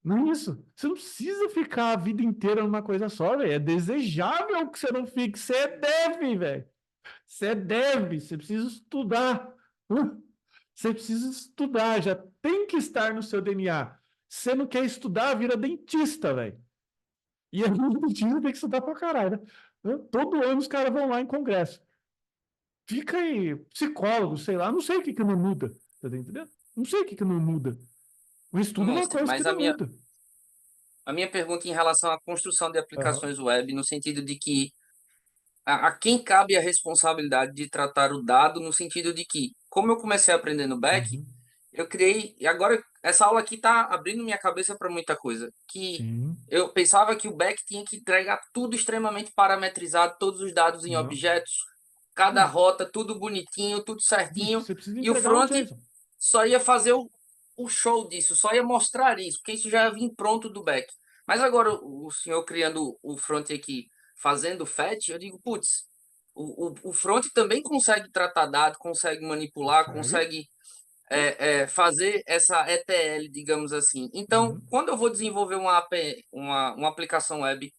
Speaker 1: Não é isso. Você não precisa ficar a vida inteira numa coisa só, velho. É desejável que você não fique. Você deve, velho. Você deve. Você precisa estudar. Você precisa estudar. Já tem que estar no seu DNA. Você não quer estudar, vira dentista, velho. E a dentista tem que estudar pra caralho, né? Todo ano os caras vão lá em congresso. Fica aí, psicólogo, sei lá. Não sei o que que não muda. Você tá entendendo? Não sei o que que não muda. O estudo é uma
Speaker 2: Mestre,
Speaker 1: coisa que
Speaker 2: mas
Speaker 1: não muda.
Speaker 2: a minha pergunta em relação à construção de
Speaker 1: Aham.
Speaker 2: aplicações web, no sentido de que a quem cabe a responsabilidade de tratar o dado, no sentido de que, como eu comecei a aprender no back,
Speaker 1: Uhum.
Speaker 2: eu criei, e agora essa aula aqui está abrindo minha cabeça para muita coisa, que
Speaker 1: Sim.
Speaker 2: eu pensava que o back tinha que entregar tudo extremamente parametrizado, todos os dados em
Speaker 1: Não.
Speaker 2: objetos, cada
Speaker 1: Não.
Speaker 2: rota, tudo bonitinho, tudo
Speaker 1: Bicho,
Speaker 2: certinho,
Speaker 1: você precisa
Speaker 2: e o
Speaker 1: entregar no
Speaker 2: front
Speaker 1: JSON.
Speaker 2: só ia fazer o show disso, só ia mostrar isso, porque isso já ia vir pronto do back. Mas agora o senhor criando o front aqui, fazendo o fetch, eu digo, putz, o front também consegue tratar dados, consegue manipular,
Speaker 1: Consegue?
Speaker 2: consegue fazer essa ETL, digamos assim. Então,
Speaker 1: Uhum.
Speaker 2: quando eu vou desenvolver uma, API, uma aplicação web,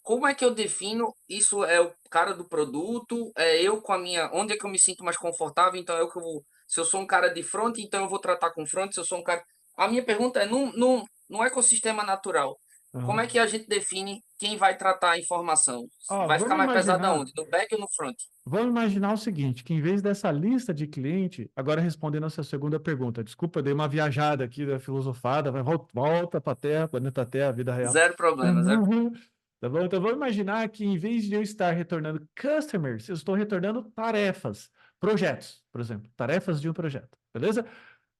Speaker 2: como é que eu defino isso é o cara do produto, é eu com a minha, onde é que eu me sinto mais confortável, então é eu que eu vou, se eu sou um cara de front, então eu vou tratar com front, se eu sou um cara... A minha pergunta é, num ecossistema natural, como é
Speaker 1: Aham.
Speaker 2: que a gente define quem vai tratar a informação?
Speaker 1: Ó,
Speaker 2: Vai ficar
Speaker 1: vamos
Speaker 2: mais pesado
Speaker 1: imaginar.
Speaker 2: aonde? No back ou no front?
Speaker 1: Vamos imaginar o seguinte, que em vez dessa lista de cliente, agora respondendo a sua segunda pergunta, desculpa, eu dei uma viajada aqui da filosofada, vai, volta para a Terra, planeta Terra, vida real.
Speaker 2: Zero problema, zero.
Speaker 1: Uhum. Tá bom? Então vamos imaginar que em vez de eu estar retornando customers, eu estou retornando tarefas, projetos, por exemplo, tarefas de um projeto, beleza?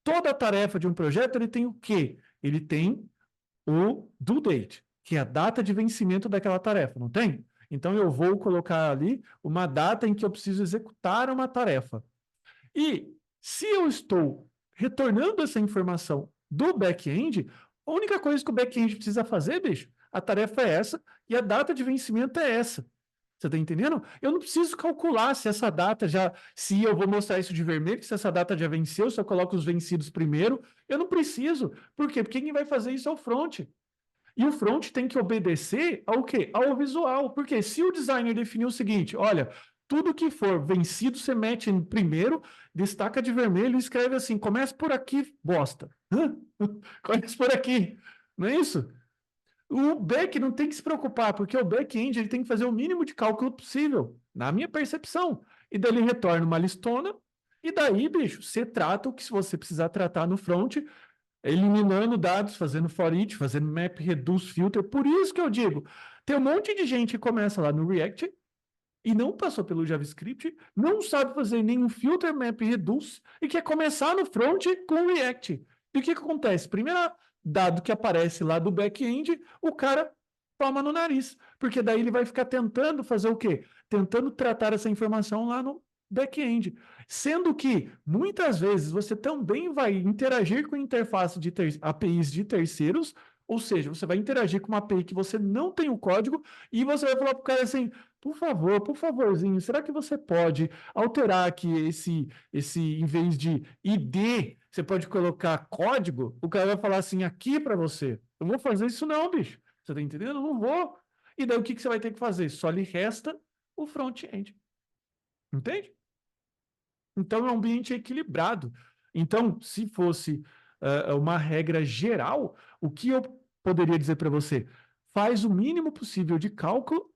Speaker 1: Toda tarefa de um projeto, ele tem o quê? Ele tem o due date, que é a data de vencimento daquela tarefa, não tem? Então eu vou colocar ali uma data em que eu preciso executar uma tarefa. E se eu estou retornando essa informação do back-end, a única coisa que o back-end precisa fazer, bicho, a tarefa é essa e a data de vencimento é essa. Você está entendendo? Eu não preciso calcular se essa data já, se eu vou mostrar isso de vermelho, se essa data já venceu, se eu coloco os vencidos primeiro. Eu não preciso. Por quê? Porque quem vai fazer isso é o front. E o front tem que obedecer ao quê? Ao visual. Porque se o designer definiu o seguinte, olha, tudo que for vencido você mete em primeiro, destaca de vermelho e escreve assim, começa por aqui, bosta. Começa por aqui. Não é isso? O back não tem que se preocupar, porque o back-end ele tem que fazer o mínimo de cálculo possível, na minha percepção. E daí ele retorna uma listona, e daí, bicho, você trata o que você precisar tratar no front, eliminando dados, fazendo for each, fazendo map, reduce, filter. Por isso que eu digo, tem um monte de gente que começa lá no React e não passou pelo JavaScript, não sabe fazer nenhum filter, map, reduce e quer começar no front com o React. E o que acontece? Primeiro dado que aparece lá do back-end, o cara toma no nariz, porque daí ele vai ficar tentando fazer o quê? Tentando tratar essa informação lá no back-end. Sendo que, muitas vezes, você também vai interagir com interface de APIs de terceiros, ou seja, você vai interagir com uma API que você não tem o código e você vai falar para o cara assim, por favor, por favorzinho, será que você pode alterar aqui em vez de ID, você pode colocar código? O cara vai falar assim, aqui para você. Eu vou fazer isso não, bicho. Você tá entendendo? Eu não vou. E daí o que você vai ter que fazer? Só lhe resta o front-end. Entende? Então é um ambiente equilibrado. Então, se fosse uma regra geral, o que eu poderia dizer para você? Faz o mínimo possível de cálculo,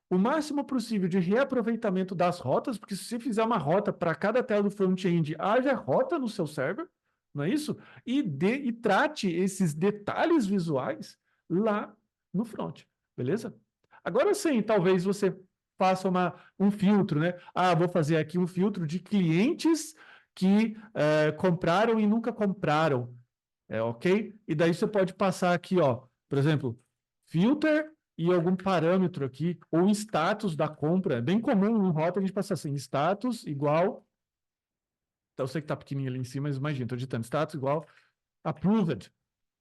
Speaker 1: o máximo possível de reaproveitamento das rotas, porque se você fizer uma rota para cada tela do front-end, haja rota no seu server, não é isso? E trate esses detalhes visuais lá no front, beleza? Agora sim, talvez você faça um filtro, né? Ah, vou fazer aqui um filtro de clientes que compraram e nunca compraram, ok? E daí você pode passar aqui, ó, por exemplo, filter e algum parâmetro aqui, ou status da compra. É bem comum em rota a gente passar assim, status igual. Então, eu sei que está pequenininho ali em cima, mas imagina, estou digitando status igual approved.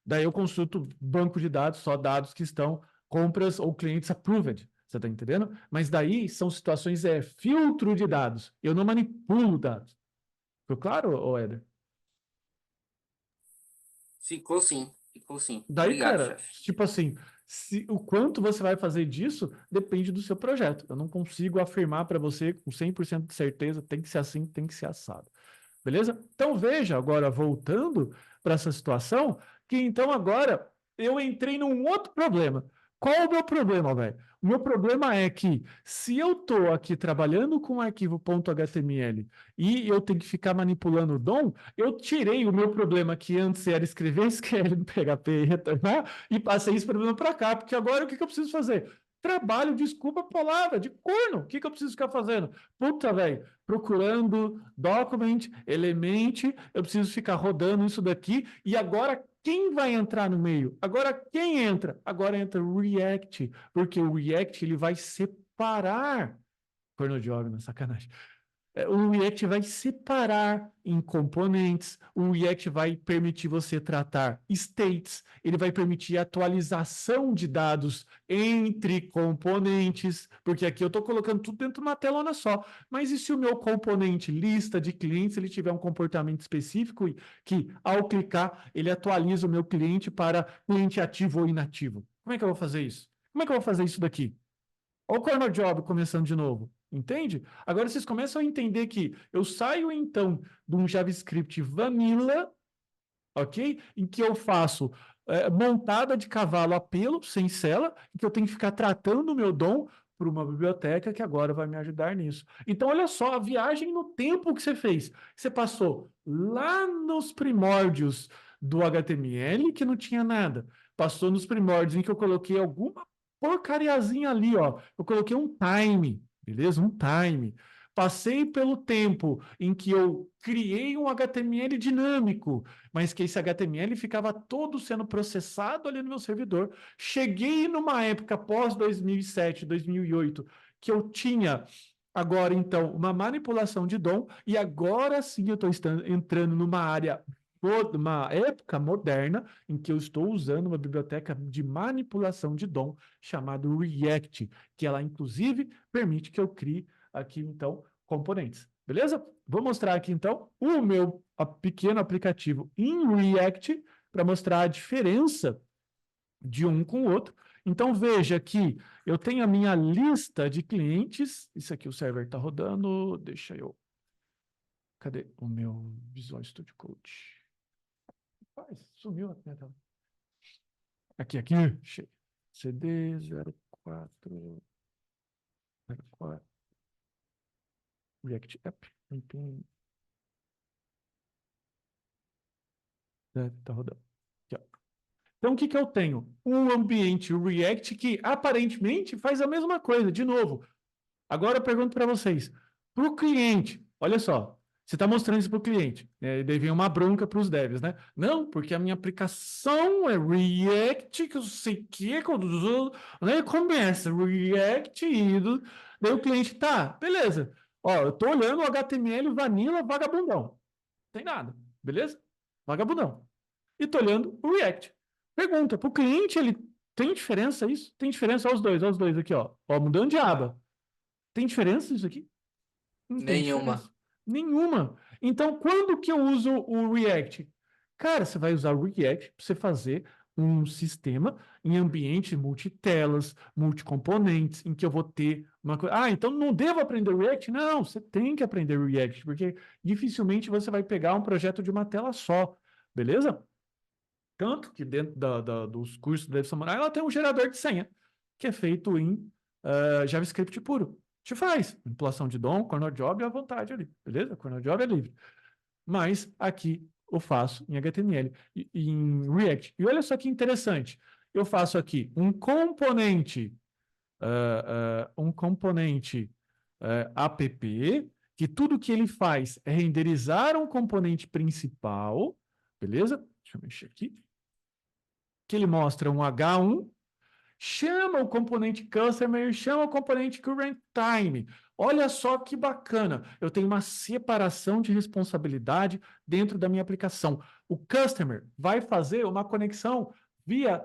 Speaker 1: Daí eu consulto banco de dados, só dados que estão compras ou clientes approved. Você está entendendo? Mas daí são situações, filtro de dados. Eu não manipulo dados. Ficou claro, Éder?
Speaker 2: Ficou sim. Ficou sim.
Speaker 1: Daí,
Speaker 2: Obrigado,
Speaker 1: cara,
Speaker 2: chefe.
Speaker 1: tipo assim, o quanto você vai fazer disso depende do seu projeto. Eu não consigo afirmar para você com 100% de certeza, tem que ser assim, tem que ser assado. Beleza? Então veja, agora voltando para essa situação, que então agora eu entrei num outro problema. Qual é o meu problema, velho? O meu problema é que se eu estou aqui trabalhando com um arquivo .html e eu tenho que ficar manipulando o DOM, eu tirei o meu problema que antes era escrever SQL no PHP e retornar e passei esse problema para cá, porque agora o que eu preciso fazer? Trabalho, desculpa a palavra, de corno. O que eu preciso ficar fazendo? Puta, velho, procurando document, element, eu preciso ficar rodando isso daqui, e agora quem vai entrar no meio? Agora quem entra? Agora entra o React, porque o React ele vai separar, corno de óbvio, sacanagem. O React vai separar em componentes, o React vai permitir você tratar states, ele vai permitir atualização de dados entre componentes, porque aqui eu estou colocando tudo dentro de uma telona só. Mas e se o meu componente lista de clientes ele tiver um comportamento específico que, ao clicar, ele atualiza o meu cliente para cliente ativo ou inativo? Como é que eu vou fazer isso? Como é que eu vou fazer isso daqui? Olha o Corner Job começando de novo. Entende? Agora vocês começam a entender que eu saio, então, de um JavaScript vanilla, ok? Em que eu faço montada de cavalo a pelo, sem cela, em que eu tenho que ficar tratando o meu DOM por uma biblioteca que agora vai me ajudar nisso. Então, olha só, a viagem no tempo que você fez. Você passou lá nos primórdios do HTML, que não tinha nada. Passou nos primórdios em que eu coloquei alguma porcariazinha ali, ó. Eu coloquei um time, beleza? Um time. Passei pelo tempo em que eu criei um HTML dinâmico, mas que esse HTML ficava todo sendo processado ali no meu servidor. Cheguei numa época pós 2007, 2008, que eu tinha agora então uma manipulação de DOM, e agora sim eu estou entrando numa área, uma época moderna, em que eu estou usando uma biblioteca de manipulação de DOM chamada React, que ela inclusive permite que eu crie aqui então componentes. Beleza? Vou mostrar aqui então o meu pequeno aplicativo em React para mostrar a diferença de um com o outro. Então veja que eu tenho a minha lista de clientes. Isso aqui o server está rodando. Deixa eu. Cadê o meu Visual Studio Code? Sumiu a minha tela. Aqui. CD 04 React App. Tá rodando. Aqui, ó. Então, o que eu tenho? Um ambiente React que aparentemente faz a mesma coisa. De novo, agora eu pergunto para vocês. Para o cliente, olha só, você está mostrando isso para o cliente. Daí vem uma bronca para os devs, né? Não, porque a minha aplicação é React, que eu sei que é quando né, começa React e daí o cliente, tá, beleza. Ó, eu estou olhando o HTML vanilla vagabundão. Não tem nada, beleza? Vagabundão. E estou olhando o React. Pergunta, para o cliente, ele tem diferença isso? Tem diferença? Olha os dois aqui, ó. Ó, mudando de aba. Tem diferença isso aqui? Não tem
Speaker 3: Nenhuma.
Speaker 1: diferença. Nenhuma. Então, quando que eu uso o React? Cara, você vai usar o React para você fazer um sistema em ambiente multitelas, multicomponentes, em que eu vou ter uma coisa. Ah, então não devo aprender React? Não, você tem que aprender React, porque dificilmente você vai pegar um projeto de uma tela só. Beleza? Tanto que dentro dos cursos da Dev Samurai, ela tem um gerador de senha, que é feito em JavaScript puro. Te faz manipulação de DOM, Corner Job à vontade ali, beleza? Corner Job é livre. Mas aqui eu faço em HTML e em React. E olha só que interessante. Eu faço aqui um componente app, que tudo que ele faz é renderizar um componente principal, beleza? Deixa eu mexer aqui. Que ele mostra um H1, chama o componente Customer, chama o componente Current Time. Olha só que bacana. Eu tenho uma separação de responsabilidade dentro da minha aplicação. O Customer vai fazer uma conexão via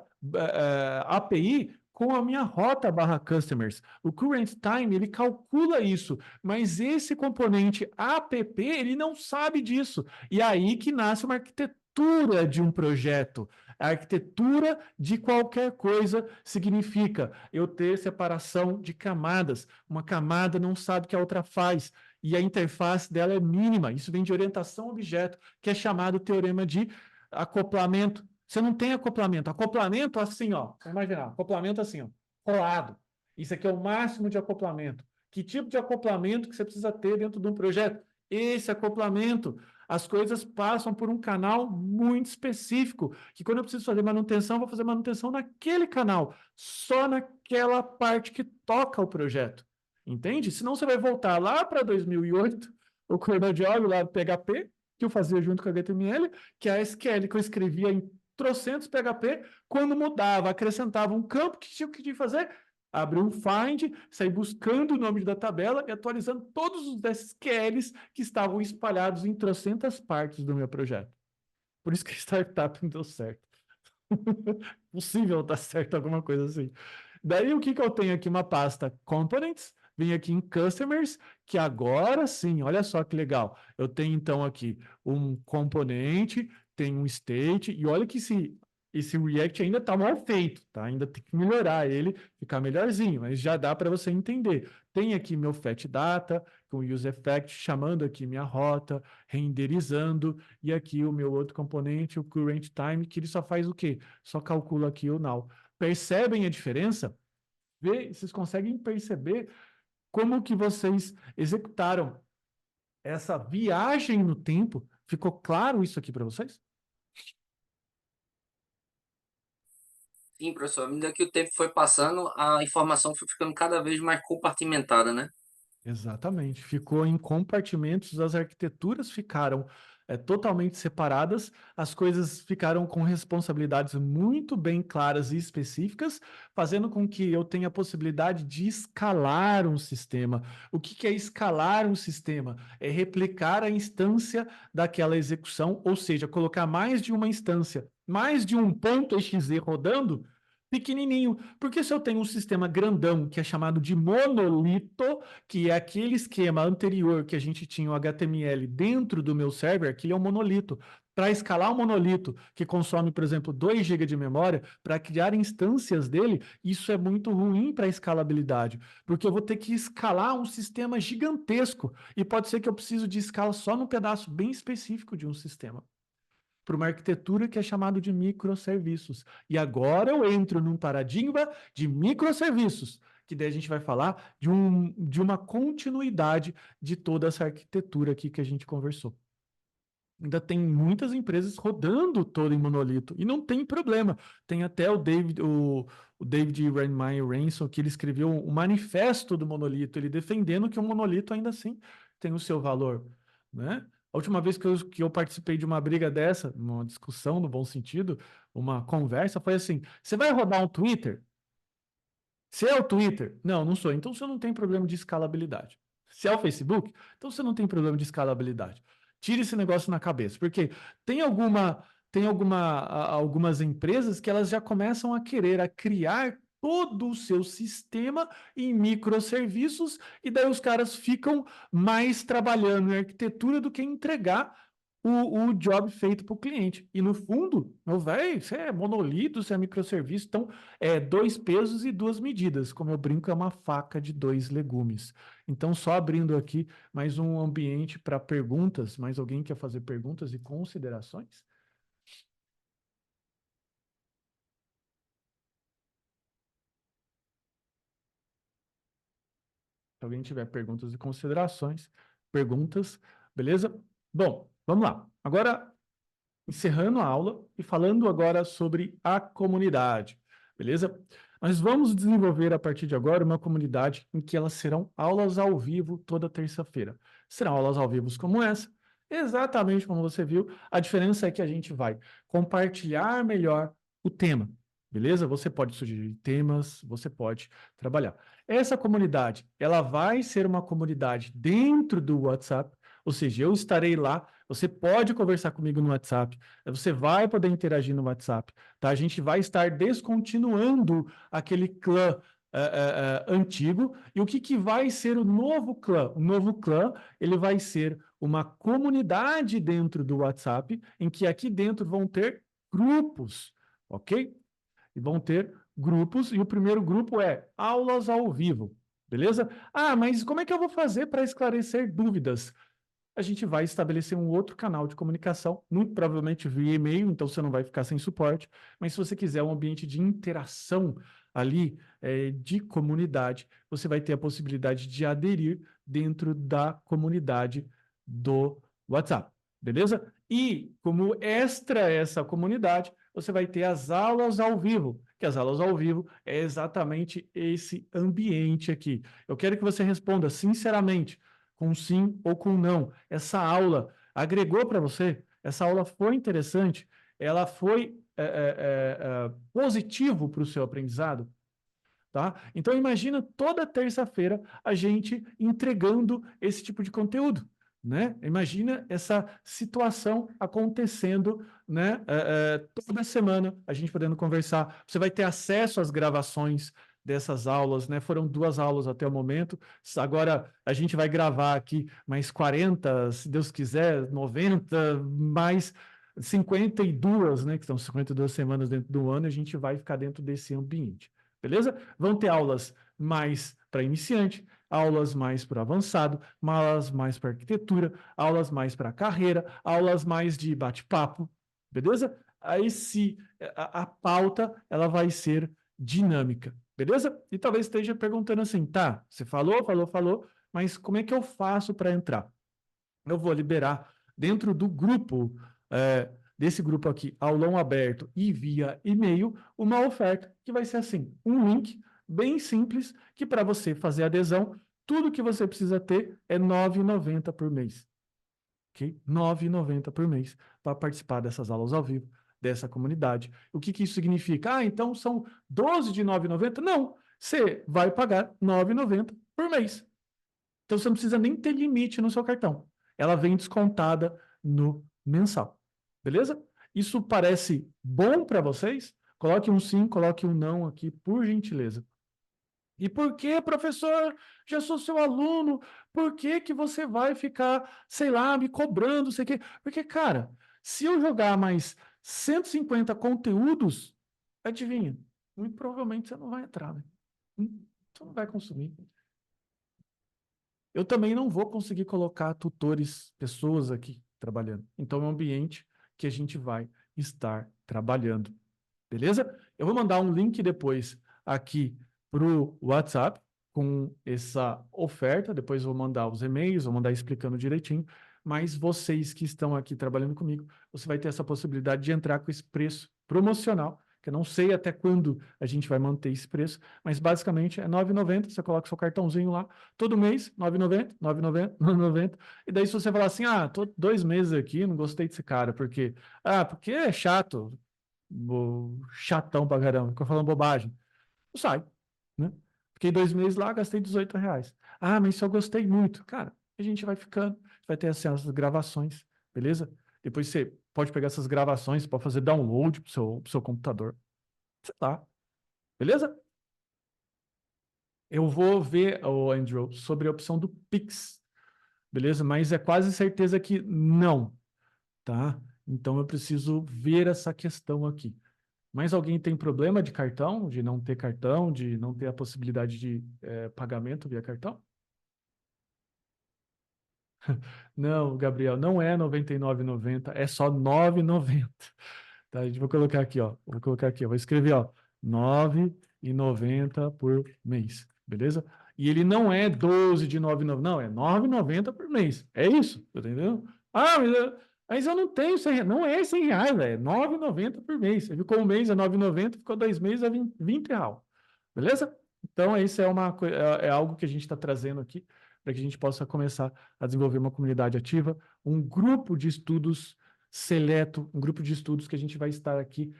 Speaker 1: API com a minha rota /customers. O Current Time, ele calcula isso, mas esse componente app, ele não sabe disso. E aí que nasce uma arquitetura de um projeto. A arquitetura de qualquer coisa significa eu ter separação de camadas. Uma camada não sabe o que a outra faz, e a interface dela é mínima. Isso vem de orientação a objeto, que é chamado teorema de acoplamento. Você não tem acoplamento. Acoplamento assim, ó. Vamos imaginar, acoplamento assim, ó, colado. Isso aqui é o máximo de acoplamento. Que tipo de acoplamento que você precisa ter dentro de um projeto? Esse acoplamento. As coisas passam por um canal muito específico, que quando eu preciso fazer manutenção, eu vou fazer manutenção naquele canal, só naquela parte que toca o projeto. Entende? Senão você vai voltar lá para 2008, o cronodiólogo lá do PHP, que eu fazia junto com a HTML, que é a SQL que eu escrevia em trocentos PHP, quando mudava, acrescentava um campo, que tinha que fazer? Abrir um find, sair buscando o nome da tabela e atualizando todos os SQLs que estavam espalhados em trocentas partes do meu projeto. Por isso que a startup não deu certo. Possível dar certo alguma coisa assim. Daí o que eu tenho aqui? Uma pasta Components, vem aqui em Customers, que agora sim, olha só que legal. Eu tenho então aqui um componente, tem um state, e olha que esse React ainda está mal feito, tá? Ainda tem que melhorar ele, ficar melhorzinho, mas já dá para você entender. Tem aqui meu fetch data, com o use effect, chamando aqui minha rota, renderizando, e aqui o meu outro componente, o current time, que ele só faz o quê? Só calcula aqui o now. Percebem a diferença? Vocês conseguem perceber como que vocês executaram essa viagem no tempo? Ficou claro isso aqui para vocês?
Speaker 2: Sim, professor. À medida que o tempo foi passando, a informação foi ficando cada vez mais compartimentada, né?
Speaker 1: Exatamente. Ficou em compartimentos, as arquiteturas ficaram totalmente separadas, as coisas ficaram com responsabilidades muito bem claras e específicas, fazendo com que eu tenha a possibilidade de escalar um sistema. O que é escalar um sistema? É replicar a instância daquela execução, ou seja, colocar mais de uma instância, mais de um ponto .exe rodando, pequenininho. Porque se eu tenho um sistema grandão, que é chamado de monolito, que é aquele esquema anterior que a gente tinha o HTML dentro do meu server, aquele é um monolito. Para escalar um monolito que consome, por exemplo, 2 GB de memória, para criar instâncias dele, isso é muito ruim para a escalabilidade, porque eu vou ter que escalar um sistema gigantesco, e pode ser que eu preciso de escala só num pedaço bem específico de um sistema, para uma arquitetura que é chamado de microserviços. E agora eu entro num paradigma de microserviços, que daí a gente vai falar de uma continuidade de toda essa arquitetura aqui que a gente conversou. Ainda tem muitas empresas rodando todo em monolito, e não tem problema. Tem até o David Randmeyer Ransom, que ele escreveu um manifesto do monolito, ele defendendo que o monolito ainda assim tem o seu valor, né? A última vez que eu participei de uma briga dessa, uma discussão no bom sentido, uma conversa, foi assim: você vai rodar um Twitter? Se é o Twitter? Não, não sou. Então você não tem problema de escalabilidade. Se é o Facebook? Então você não tem problema de escalabilidade. Tire esse negócio na cabeça, porque algumas empresas que elas já começam a querer a criar todo o seu sistema em microserviços, e daí os caras ficam mais trabalhando em arquitetura do que entregar o job feito para o cliente. E no fundo, meu velho, isso é monolito, isso é microserviço, então é 2 pesos e 2 medidas. Como eu brinco, é uma faca de 2 legumes. Então, só abrindo aqui mais um ambiente para perguntas. Mais alguém quer fazer perguntas e considerações? Se alguém tiver perguntas e considerações, perguntas, beleza? Bom, vamos lá. Agora, encerrando a aula e falando agora sobre a comunidade, beleza? Nós vamos desenvolver a partir de agora uma comunidade em que elas serão aulas ao vivo toda terça-feira. Serão aulas ao vivo como essa, exatamente como você viu. A diferença é que a gente vai compartilhar melhor o tema, beleza? Você pode sugerir temas, você pode trabalhar. Essa comunidade, ela vai ser uma comunidade dentro do WhatsApp, ou seja, eu estarei lá. Você pode conversar comigo no WhatsApp, você vai poder interagir no WhatsApp, tá? A gente vai estar descontinuando aquele clã antigo. E o que vai ser o novo clã? O novo clã, ele vai ser uma comunidade dentro do WhatsApp, em que aqui dentro vão ter grupos, ok? E vão ter grupos, e o primeiro grupo é aulas ao vivo, beleza? Ah, mas como é que eu vou fazer para esclarecer dúvidas? A gente vai estabelecer um outro canal de comunicação, muito provavelmente via e-mail, então você não vai ficar sem suporte, mas se você quiser um ambiente de interação ali, de comunidade, você vai ter a possibilidade de aderir dentro da comunidade do WhatsApp, beleza? E como extra essa comunidade, você vai ter as aulas ao vivo, que as aulas ao vivo é exatamente esse ambiente aqui. Eu quero que você responda sinceramente, com sim ou com não. Essa aula agregou para você? Essa aula foi interessante? Ela foi positivo para o seu aprendizado? Tá? Então imagina toda terça-feira a gente entregando esse tipo de conteúdo, né? Imagina essa situação acontecendo, né? Toda semana a gente podendo conversar. Você vai ter acesso às gravações dessas aulas, né? Foram 2 aulas até o momento. Agora a gente vai gravar aqui mais 40, se Deus quiser, 90, mais 52, né? Que são 52 semanas dentro do ano, e a gente vai ficar dentro desse ambiente. Beleza? Vão ter aulas mais para iniciante, aulas mais para avançado, aulas mais para arquitetura, aulas mais para carreira, aulas mais de bate-papo, beleza? Aí se a pauta ela vai ser dinâmica, beleza? E talvez esteja perguntando assim, tá, você falou, mas como é que eu faço para entrar? Eu vou liberar dentro do grupo, desse grupo aqui, aulão aberto e via e-mail, uma oferta que vai ser assim, um link bem simples, que para você fazer adesão, tudo que você precisa ter é R$ 9,90 por mês. Ok? R$ 9,90 por mês para participar dessas aulas ao vivo, dessa comunidade. O que isso significa? Ah, então são 12 de R$ 9,90? Não, você vai pagar R$ 9,90 por mês. Então você não precisa nem ter limite no seu cartão. Ela vem descontada no mensal. Beleza? Isso parece bom para vocês? Coloque um sim, coloque um não aqui, por gentileza. E por que, professor? Já sou seu aluno. Por que que você vai ficar, sei lá, me cobrando, sei o quê? Porque, cara, se eu jogar mais 150 conteúdos, adivinha? Muito provavelmente você não vai entrar, né? Você não vai consumir. Eu também não vou conseguir colocar tutores, pessoas aqui trabalhando. Então, é um ambiente que a gente vai estar trabalhando. Beleza? Eu vou mandar um link depois aqui para o WhatsApp com essa oferta. Depois eu vou mandar os e-mails, vou mandar explicando direitinho. Mas vocês que estão aqui trabalhando comigo, você vai ter essa possibilidade de entrar com esse preço promocional, que eu não sei até quando a gente vai manter esse preço, mas basicamente é R$ 9,90. Você coloca seu cartãozinho lá, todo mês, R$ 9,90, R$ 9,90, R$ 9,90. E daí, se você falar assim, ah, tô 2 meses aqui, não gostei desse cara, porque é chato, chatão pra caramba, fica falando bobagem. Não sai, né? Fiquei 2 meses lá, gastei R$ 18. Ah, mas só gostei muito. Cara, a gente vai ficando, vai ter acesso às gravações, beleza? Depois você pode pegar essas gravações para fazer download pro seu computador. Sei lá, beleza? Eu vou ver, Andrew, sobre a opção do Pix, beleza? Mas é quase certeza que não, tá? Então eu preciso ver essa questão aqui. Mas alguém tem problema de cartão, de não ter cartão, de não ter a possibilidade de pagamento via cartão? Não, Gabriel, não é R$ 99,90, é só R$ 9,90. Tá, a gente vai colocar aqui, ó. Vou colocar aqui, ó. Vou escrever, ó, R$ 9,90 por mês, beleza? E ele não é 12 de 9,90, não, é R$ 9,90 por mês. É isso, tá entendendo? Ah, mas eu não tenho 100 reais. Não é R$ 100, velho. É 9,90 por mês. Você ficou um mês, é 9,90, ficou 2 meses, é 20 real. Beleza? Então, isso é algo que a gente está trazendo aqui para que a gente possa começar a desenvolver uma comunidade ativa, um grupo de estudos seleto, um grupo de estudos que a gente vai estar aqui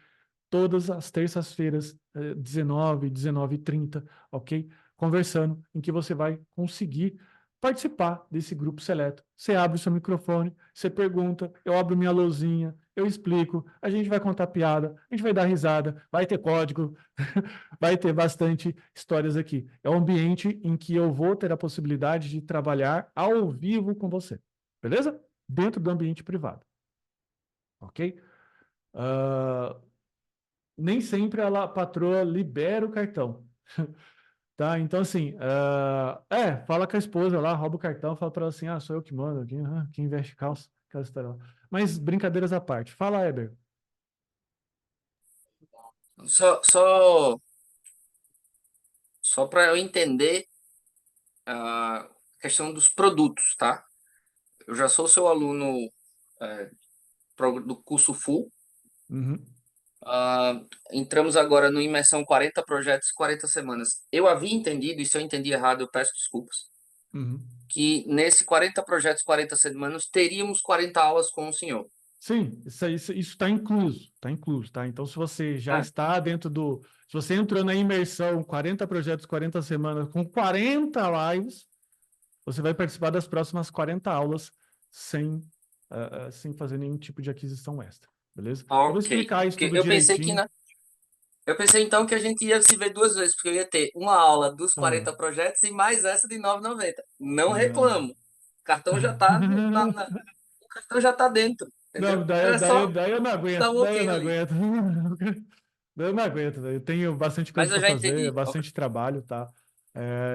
Speaker 1: todas as terças-feiras, 19, 19h30, ok? Conversando, em que você vai conseguir participar desse grupo seleto. Você abre o seu microfone, você pergunta, eu abro minha lousinha, eu explico, a gente vai contar piada, a gente vai dar risada, vai ter código, vai ter bastante histórias aqui. É um ambiente em que eu vou ter a possibilidade de trabalhar ao vivo com você, beleza? Dentro do ambiente privado, ok? nem sempre a patroa libera o cartão. Tá? Então, assim, fala com a esposa lá, rouba o cartão, fala para ela assim, sou eu que mando aqui, quem investe calça, aquela história lá. Mas brincadeiras à parte. Fala, Eber.
Speaker 2: Só, só para eu entender a questão dos produtos, tá? Eu já sou seu aluno é, do curso Full.
Speaker 1: Uhum,
Speaker 2: Entramos agora no Imersão 40 projetos, 40 semanas. Eu havia entendido, e se eu entendi errado, eu peço desculpas,
Speaker 1: uhum.
Speaker 2: que nesse 40 projetos, 40 semanas, teríamos 40 aulas com o senhor.
Speaker 1: Sim, isso está incluso, tá? Então, se você já
Speaker 2: Ah,
Speaker 1: está se você entrou na imersão 40 projetos, 40 semanas, com 40 lives, você vai participar das próximas 40 aulas sem, sem fazer nenhum tipo de aquisição extra, beleza? Eu vou
Speaker 2: ok.
Speaker 1: explicar isso
Speaker 2: Porque
Speaker 1: tudo direitinho.
Speaker 2: eu pensei então que a gente ia se ver duas vezes, porque eu ia ter uma aula dos
Speaker 1: Ah,
Speaker 2: 40 projetos e mais essa de R$ 9,90. Não
Speaker 1: não.
Speaker 2: reclamo. O cartão já tá o cartão já tá dentro,
Speaker 1: Não,
Speaker 2: entendeu? Era só
Speaker 1: daí eu não
Speaker 2: dar
Speaker 1: aguento,
Speaker 2: um
Speaker 1: daí eu
Speaker 2: ok
Speaker 1: não
Speaker 2: ali.
Speaker 1: aguento. Daí eu não aguento, daí eu tenho bastante
Speaker 2: Mas
Speaker 1: coisa
Speaker 2: eu
Speaker 1: para
Speaker 2: já
Speaker 1: fazer,
Speaker 2: entendi.
Speaker 1: bastante trabalho, tá?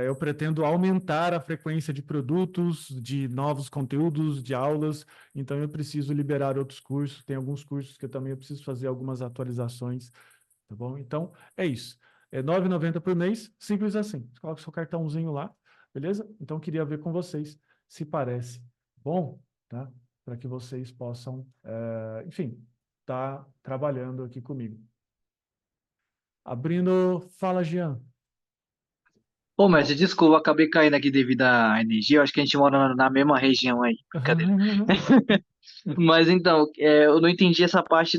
Speaker 1: Eu pretendo aumentar a frequência de produtos, de novos conteúdos, de aulas, então eu preciso liberar outros cursos, tem alguns cursos que eu também preciso fazer algumas atualizações, tá bom? Então, é isso. É R$ 9,90 por mês, simples assim. Você coloca o seu cartãozinho lá, beleza? Então, queria ver com vocês se parece bom, tá? Para que vocês possam, enfim, estar trabalhando aqui comigo. Abrindo, fala, Jean.
Speaker 5: Pô, mas desculpa, eu acabei caindo aqui devido à energia. Eu acho que a gente mora na mesma região aí. Brincadeira. Mas então, eu não entendi essa parte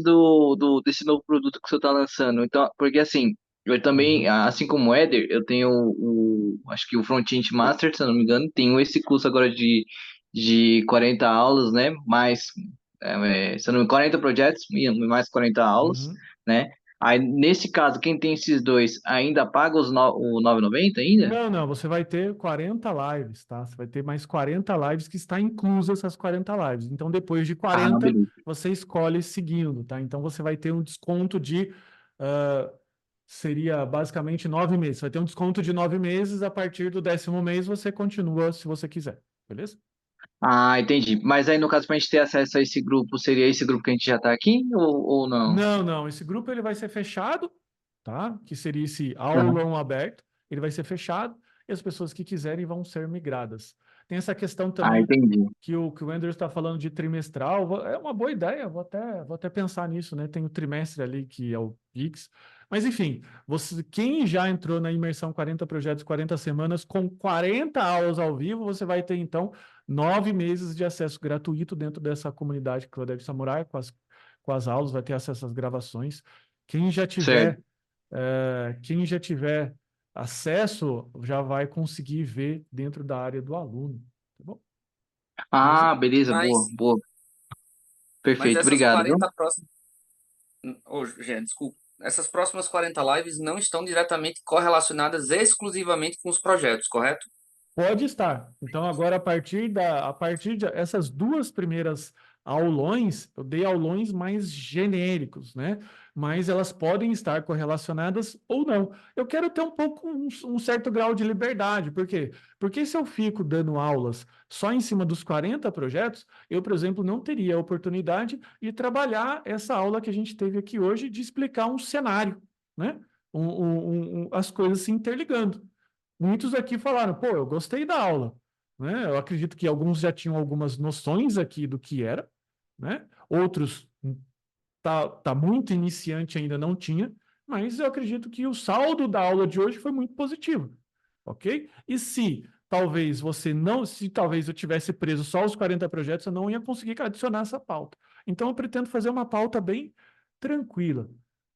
Speaker 5: desse novo produto que você está lançando. Então, porque assim, eu também,
Speaker 1: Uhum,
Speaker 5: assim como o Éder, eu tenho acho que o Front-End Master, se eu não me engano, tenho esse curso agora de 40 aulas, né? Mais, se eu não me engano, 40 projetos e mais 40 aulas,
Speaker 1: uhum.
Speaker 5: né? Aí, nesse caso, quem tem esses dois ainda paga o 9,90 ainda?
Speaker 1: Não, não, você vai ter 40 lives, tá? Você vai ter mais 40 lives que está inclusa essas 40 lives. Então, depois de
Speaker 5: Ah,
Speaker 1: 40,
Speaker 5: beleza.
Speaker 1: você escolhe seguindo, tá? Então, você vai ter um desconto ah, seria basicamente 9 meses. Vai ter um desconto de 9 meses. A partir do 10º mês, você continua se você quiser, beleza?
Speaker 5: Ah, entendi. Mas aí, no caso, para a gente ter acesso a esse grupo, seria esse grupo que a gente já está aqui ou não?
Speaker 1: Não, não. Esse grupo ele vai ser fechado, tá? Que seria esse
Speaker 5: Aham.
Speaker 1: aulão aberto. Ele vai ser fechado e as pessoas que quiserem vão ser migradas. Tem essa questão
Speaker 5: Ah,
Speaker 1: também
Speaker 5: entendi.
Speaker 1: que o Andrew está falando de trimestral. É uma boa ideia, vou até pensar nisso, né? Tem o trimestre ali que é o Pix. Mas enfim, quem já entrou na imersão 40 projetos, 40 semanas, com 40 aulas ao vivo, você vai ter então 9 meses de acesso gratuito dentro dessa comunidade Cloud Samurai, com as aulas, vai ter acesso às gravações. Quem já
Speaker 5: Certo.
Speaker 1: tiver, quem já tiver acesso já vai conseguir ver dentro da área do aluno, tá bom? Beleza?
Speaker 5: Ah, beleza, boa,
Speaker 2: Mas,
Speaker 5: boa.
Speaker 2: mas
Speaker 5: Perfeito,
Speaker 2: essas
Speaker 5: obrigado, viu?
Speaker 2: 40 próximas. Ô, gente, desculpa. Essas próximas 40 lives não estão diretamente correlacionadas exclusivamente com os projetos, correto?
Speaker 1: Pode estar. Então, agora, a partir de essas duas primeiras aulões, eu dei aulões mais genéricos, né? Mas elas podem estar correlacionadas ou não. Eu quero ter um certo grau de liberdade. Por quê? Porque se eu fico dando aulas só em cima dos 40 projetos, eu, por exemplo, não teria a oportunidade de trabalhar essa aula que a gente teve aqui hoje, de explicar um cenário, né? As coisas se interligando. Muitos aqui falaram, pô, eu gostei da aula, né? Eu acredito que alguns já tinham algumas noções aqui do que era, né? Outros tá muito iniciante ainda não tinha, mas eu acredito que o saldo da aula de hoje foi muito positivo, ok? E se talvez eu tivesse preso só os 40 projetos, eu não ia conseguir adicionar essa pauta. Então eu pretendo fazer uma pauta bem tranquila,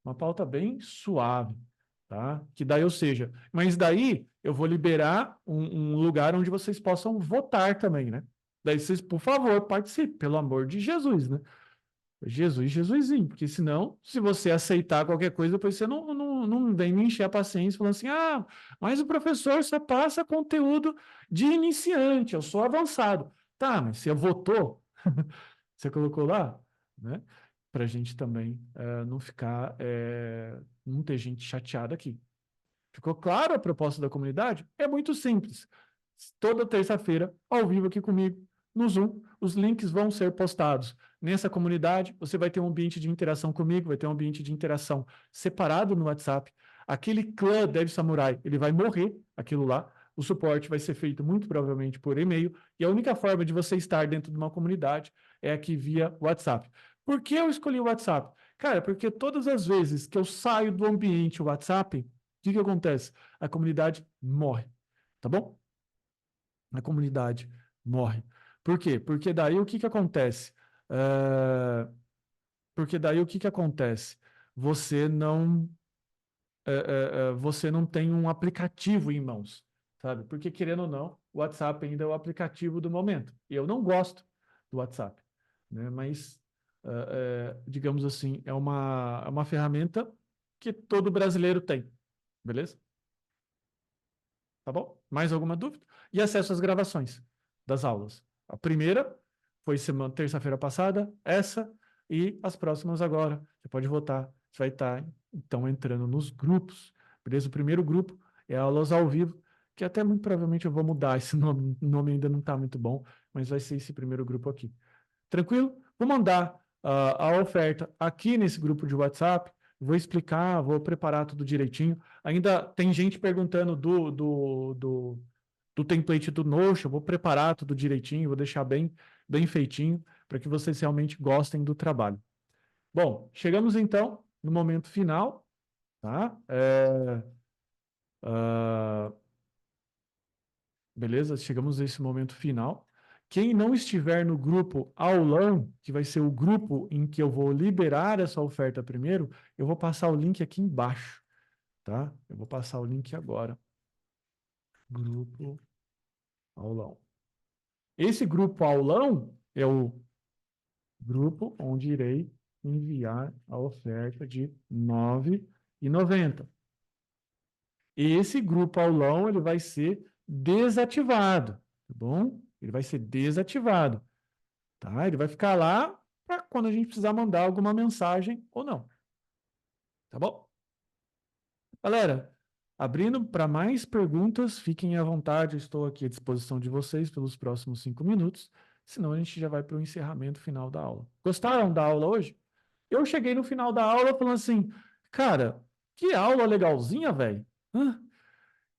Speaker 1: uma pauta bem suave, tá? Que daí, ou seja, mas daí eu vou liberar um lugar onde vocês possam votar também, né? Daí vocês, por favor, participem, pelo amor de Jesus, né? Jesus, Jesusinho, porque senão, se você aceitar qualquer coisa, depois você não vem me encher a paciência falando assim, mas o professor só passa conteúdo de iniciante, eu sou avançado. Tá, mas você votou, você colocou lá, né? para a gente também não ficar, não ter gente chateada aqui. Ficou claro a proposta da comunidade? É muito simples. Toda terça-feira, ao vivo aqui comigo, no Zoom, os links vão ser postados. Nessa comunidade, você vai ter um ambiente de interação comigo, vai ter um ambiente de interação separado no WhatsApp. Aquele clã Dev Samurai, ele vai morrer, aquilo lá. O suporte vai ser feito muito provavelmente por e-mail. E a única forma de você estar dentro de uma comunidade é aqui via WhatsApp. Por que eu escolhi o WhatsApp? Cara, porque todas as vezes que eu saio do ambiente WhatsApp, o que acontece? A comunidade morre, tá bom? A comunidade morre. Por quê? Porque daí o que acontece? Porque daí o que acontece? Você não, você não tem um aplicativo em mãos, sabe? Porque, querendo ou não, o WhatsApp ainda é o aplicativo do momento. E eu não gosto do WhatsApp, né? Mas, digamos assim, é uma ferramenta que todo brasileiro tem, beleza? Tá bom? Mais alguma dúvida? E acesso às gravações das aulas. A primeira foi semana, terça-feira passada, essa e as próximas agora. Você pode votar, você vai estar, então, entrando nos grupos. Beleza? O primeiro grupo é aulas ao vivo, que até muito provavelmente eu vou mudar esse nome, o nome ainda não está muito bom, mas vai ser esse primeiro grupo aqui. Tranquilo? Vou mandar a oferta aqui nesse grupo de WhatsApp, vou explicar, vou preparar tudo direitinho. Ainda tem gente perguntando do template do Notion, vou preparar tudo direitinho, vou deixar bem feitinho, para que vocês realmente gostem do trabalho. Bom, chegamos então no momento final, tá? Beleza? Chegamos a esse momento final. Quem não estiver no grupo aulão, que vai ser o grupo em que eu vou liberar essa oferta primeiro, eu vou passar o link aqui embaixo, tá? Eu vou passar o link agora. Grupo aulão. Esse grupo aulão é o grupo onde irei enviar a oferta de R$ 9,90. Esse grupo aulão ele vai ser desativado, tá bom? Ele vai ser desativado, tá? Ele vai ficar lá para quando a gente precisar mandar alguma mensagem ou não, tá bom? Galera, abrindo para mais perguntas, fiquem à vontade, eu estou aqui à disposição de vocês pelos próximos 5 minutos, senão a gente já vai para o encerramento final da aula. Gostaram da aula hoje? Eu cheguei no final da aula falando assim, cara, que aula legalzinha, velho.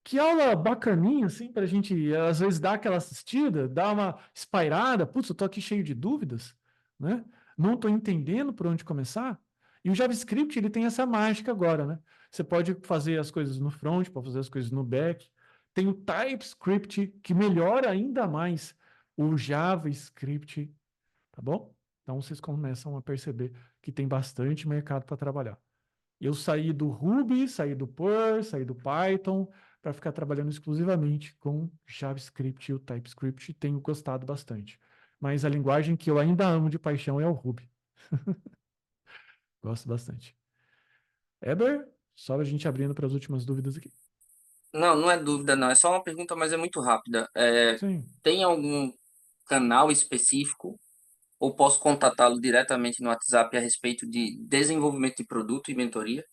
Speaker 1: Que aula bacaninha, assim, para a gente, às vezes, dar aquela assistida, dar uma espairada. Putz, eu tô aqui cheio de dúvidas, né? Não estou entendendo por onde começar. E o JavaScript, ele tem essa mágica agora, né? Você pode fazer as coisas no front, pode fazer as coisas no back. Tem o TypeScript, que melhora ainda mais o JavaScript, tá bom? Então, vocês começam a perceber que tem bastante mercado para trabalhar. Eu saí do Ruby, saí do Perl, saí do Python, para ficar trabalhando exclusivamente com JavaScript e o TypeScript, e tenho gostado bastante. Mas a linguagem que eu ainda amo de paixão é o Ruby. Gosto bastante. Eber, só a gente abrindo para as últimas dúvidas aqui.
Speaker 2: Não, não é dúvida, não. É só uma pergunta, mas é muito rápida.
Speaker 1: Sim.
Speaker 2: Tem algum canal específico ou posso contatá-lo diretamente no WhatsApp a respeito de desenvolvimento de produto e mentoria?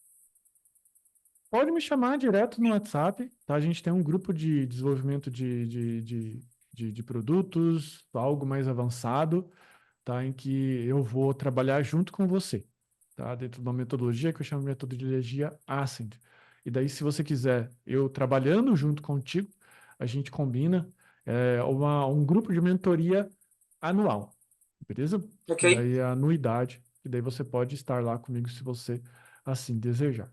Speaker 1: Pode me chamar direto no WhatsApp, tá? A gente tem um grupo de desenvolvimento de produtos, algo mais avançado, tá? Em que eu vou trabalhar junto com você, tá? Dentro de uma metodologia que eu chamo de metodologia Ascend. E daí, se você quiser, eu trabalhando junto contigo, a gente combina um grupo de mentoria anual, beleza?
Speaker 2: Ok.
Speaker 1: E daí a anuidade, e daí você pode estar lá comigo se você assim desejar.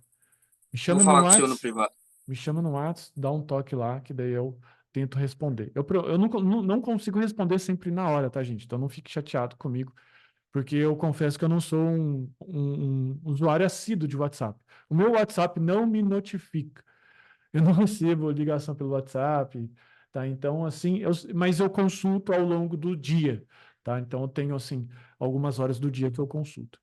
Speaker 1: Me
Speaker 2: Eu vou
Speaker 1: chama no
Speaker 2: falar com o senhor no
Speaker 1: Whats,
Speaker 2: privado.
Speaker 1: me chama no Whats, dá um toque lá, que daí eu tento responder. Eu não consigo responder sempre na hora, tá, gente? Então não fique chateado comigo, porque eu confesso que eu não sou um usuário assíduo de WhatsApp. O meu WhatsApp não me notifica. Eu não recebo ligação pelo WhatsApp, tá? Então, assim, mas eu consulto ao longo do dia, tá? Então eu tenho, assim, algumas horas do dia que eu consulto.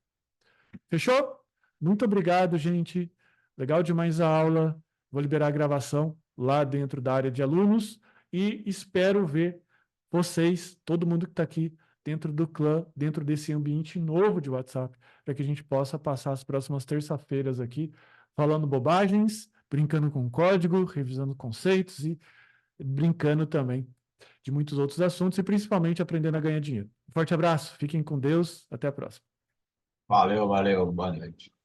Speaker 1: Fechou? Muito obrigado, gente. Legal demais a aula. Vou liberar a gravação lá dentro da área de alunos e espero ver vocês, todo mundo que está aqui, dentro do clã, dentro desse ambiente novo de WhatsApp, para que a gente possa passar as próximas terça-feiras aqui falando bobagens, brincando com código, revisando conceitos e brincando também de muitos outros assuntos e principalmente aprendendo a ganhar dinheiro. Um forte abraço, fiquem com Deus, até a próxima.
Speaker 6: Valeu, boa noite.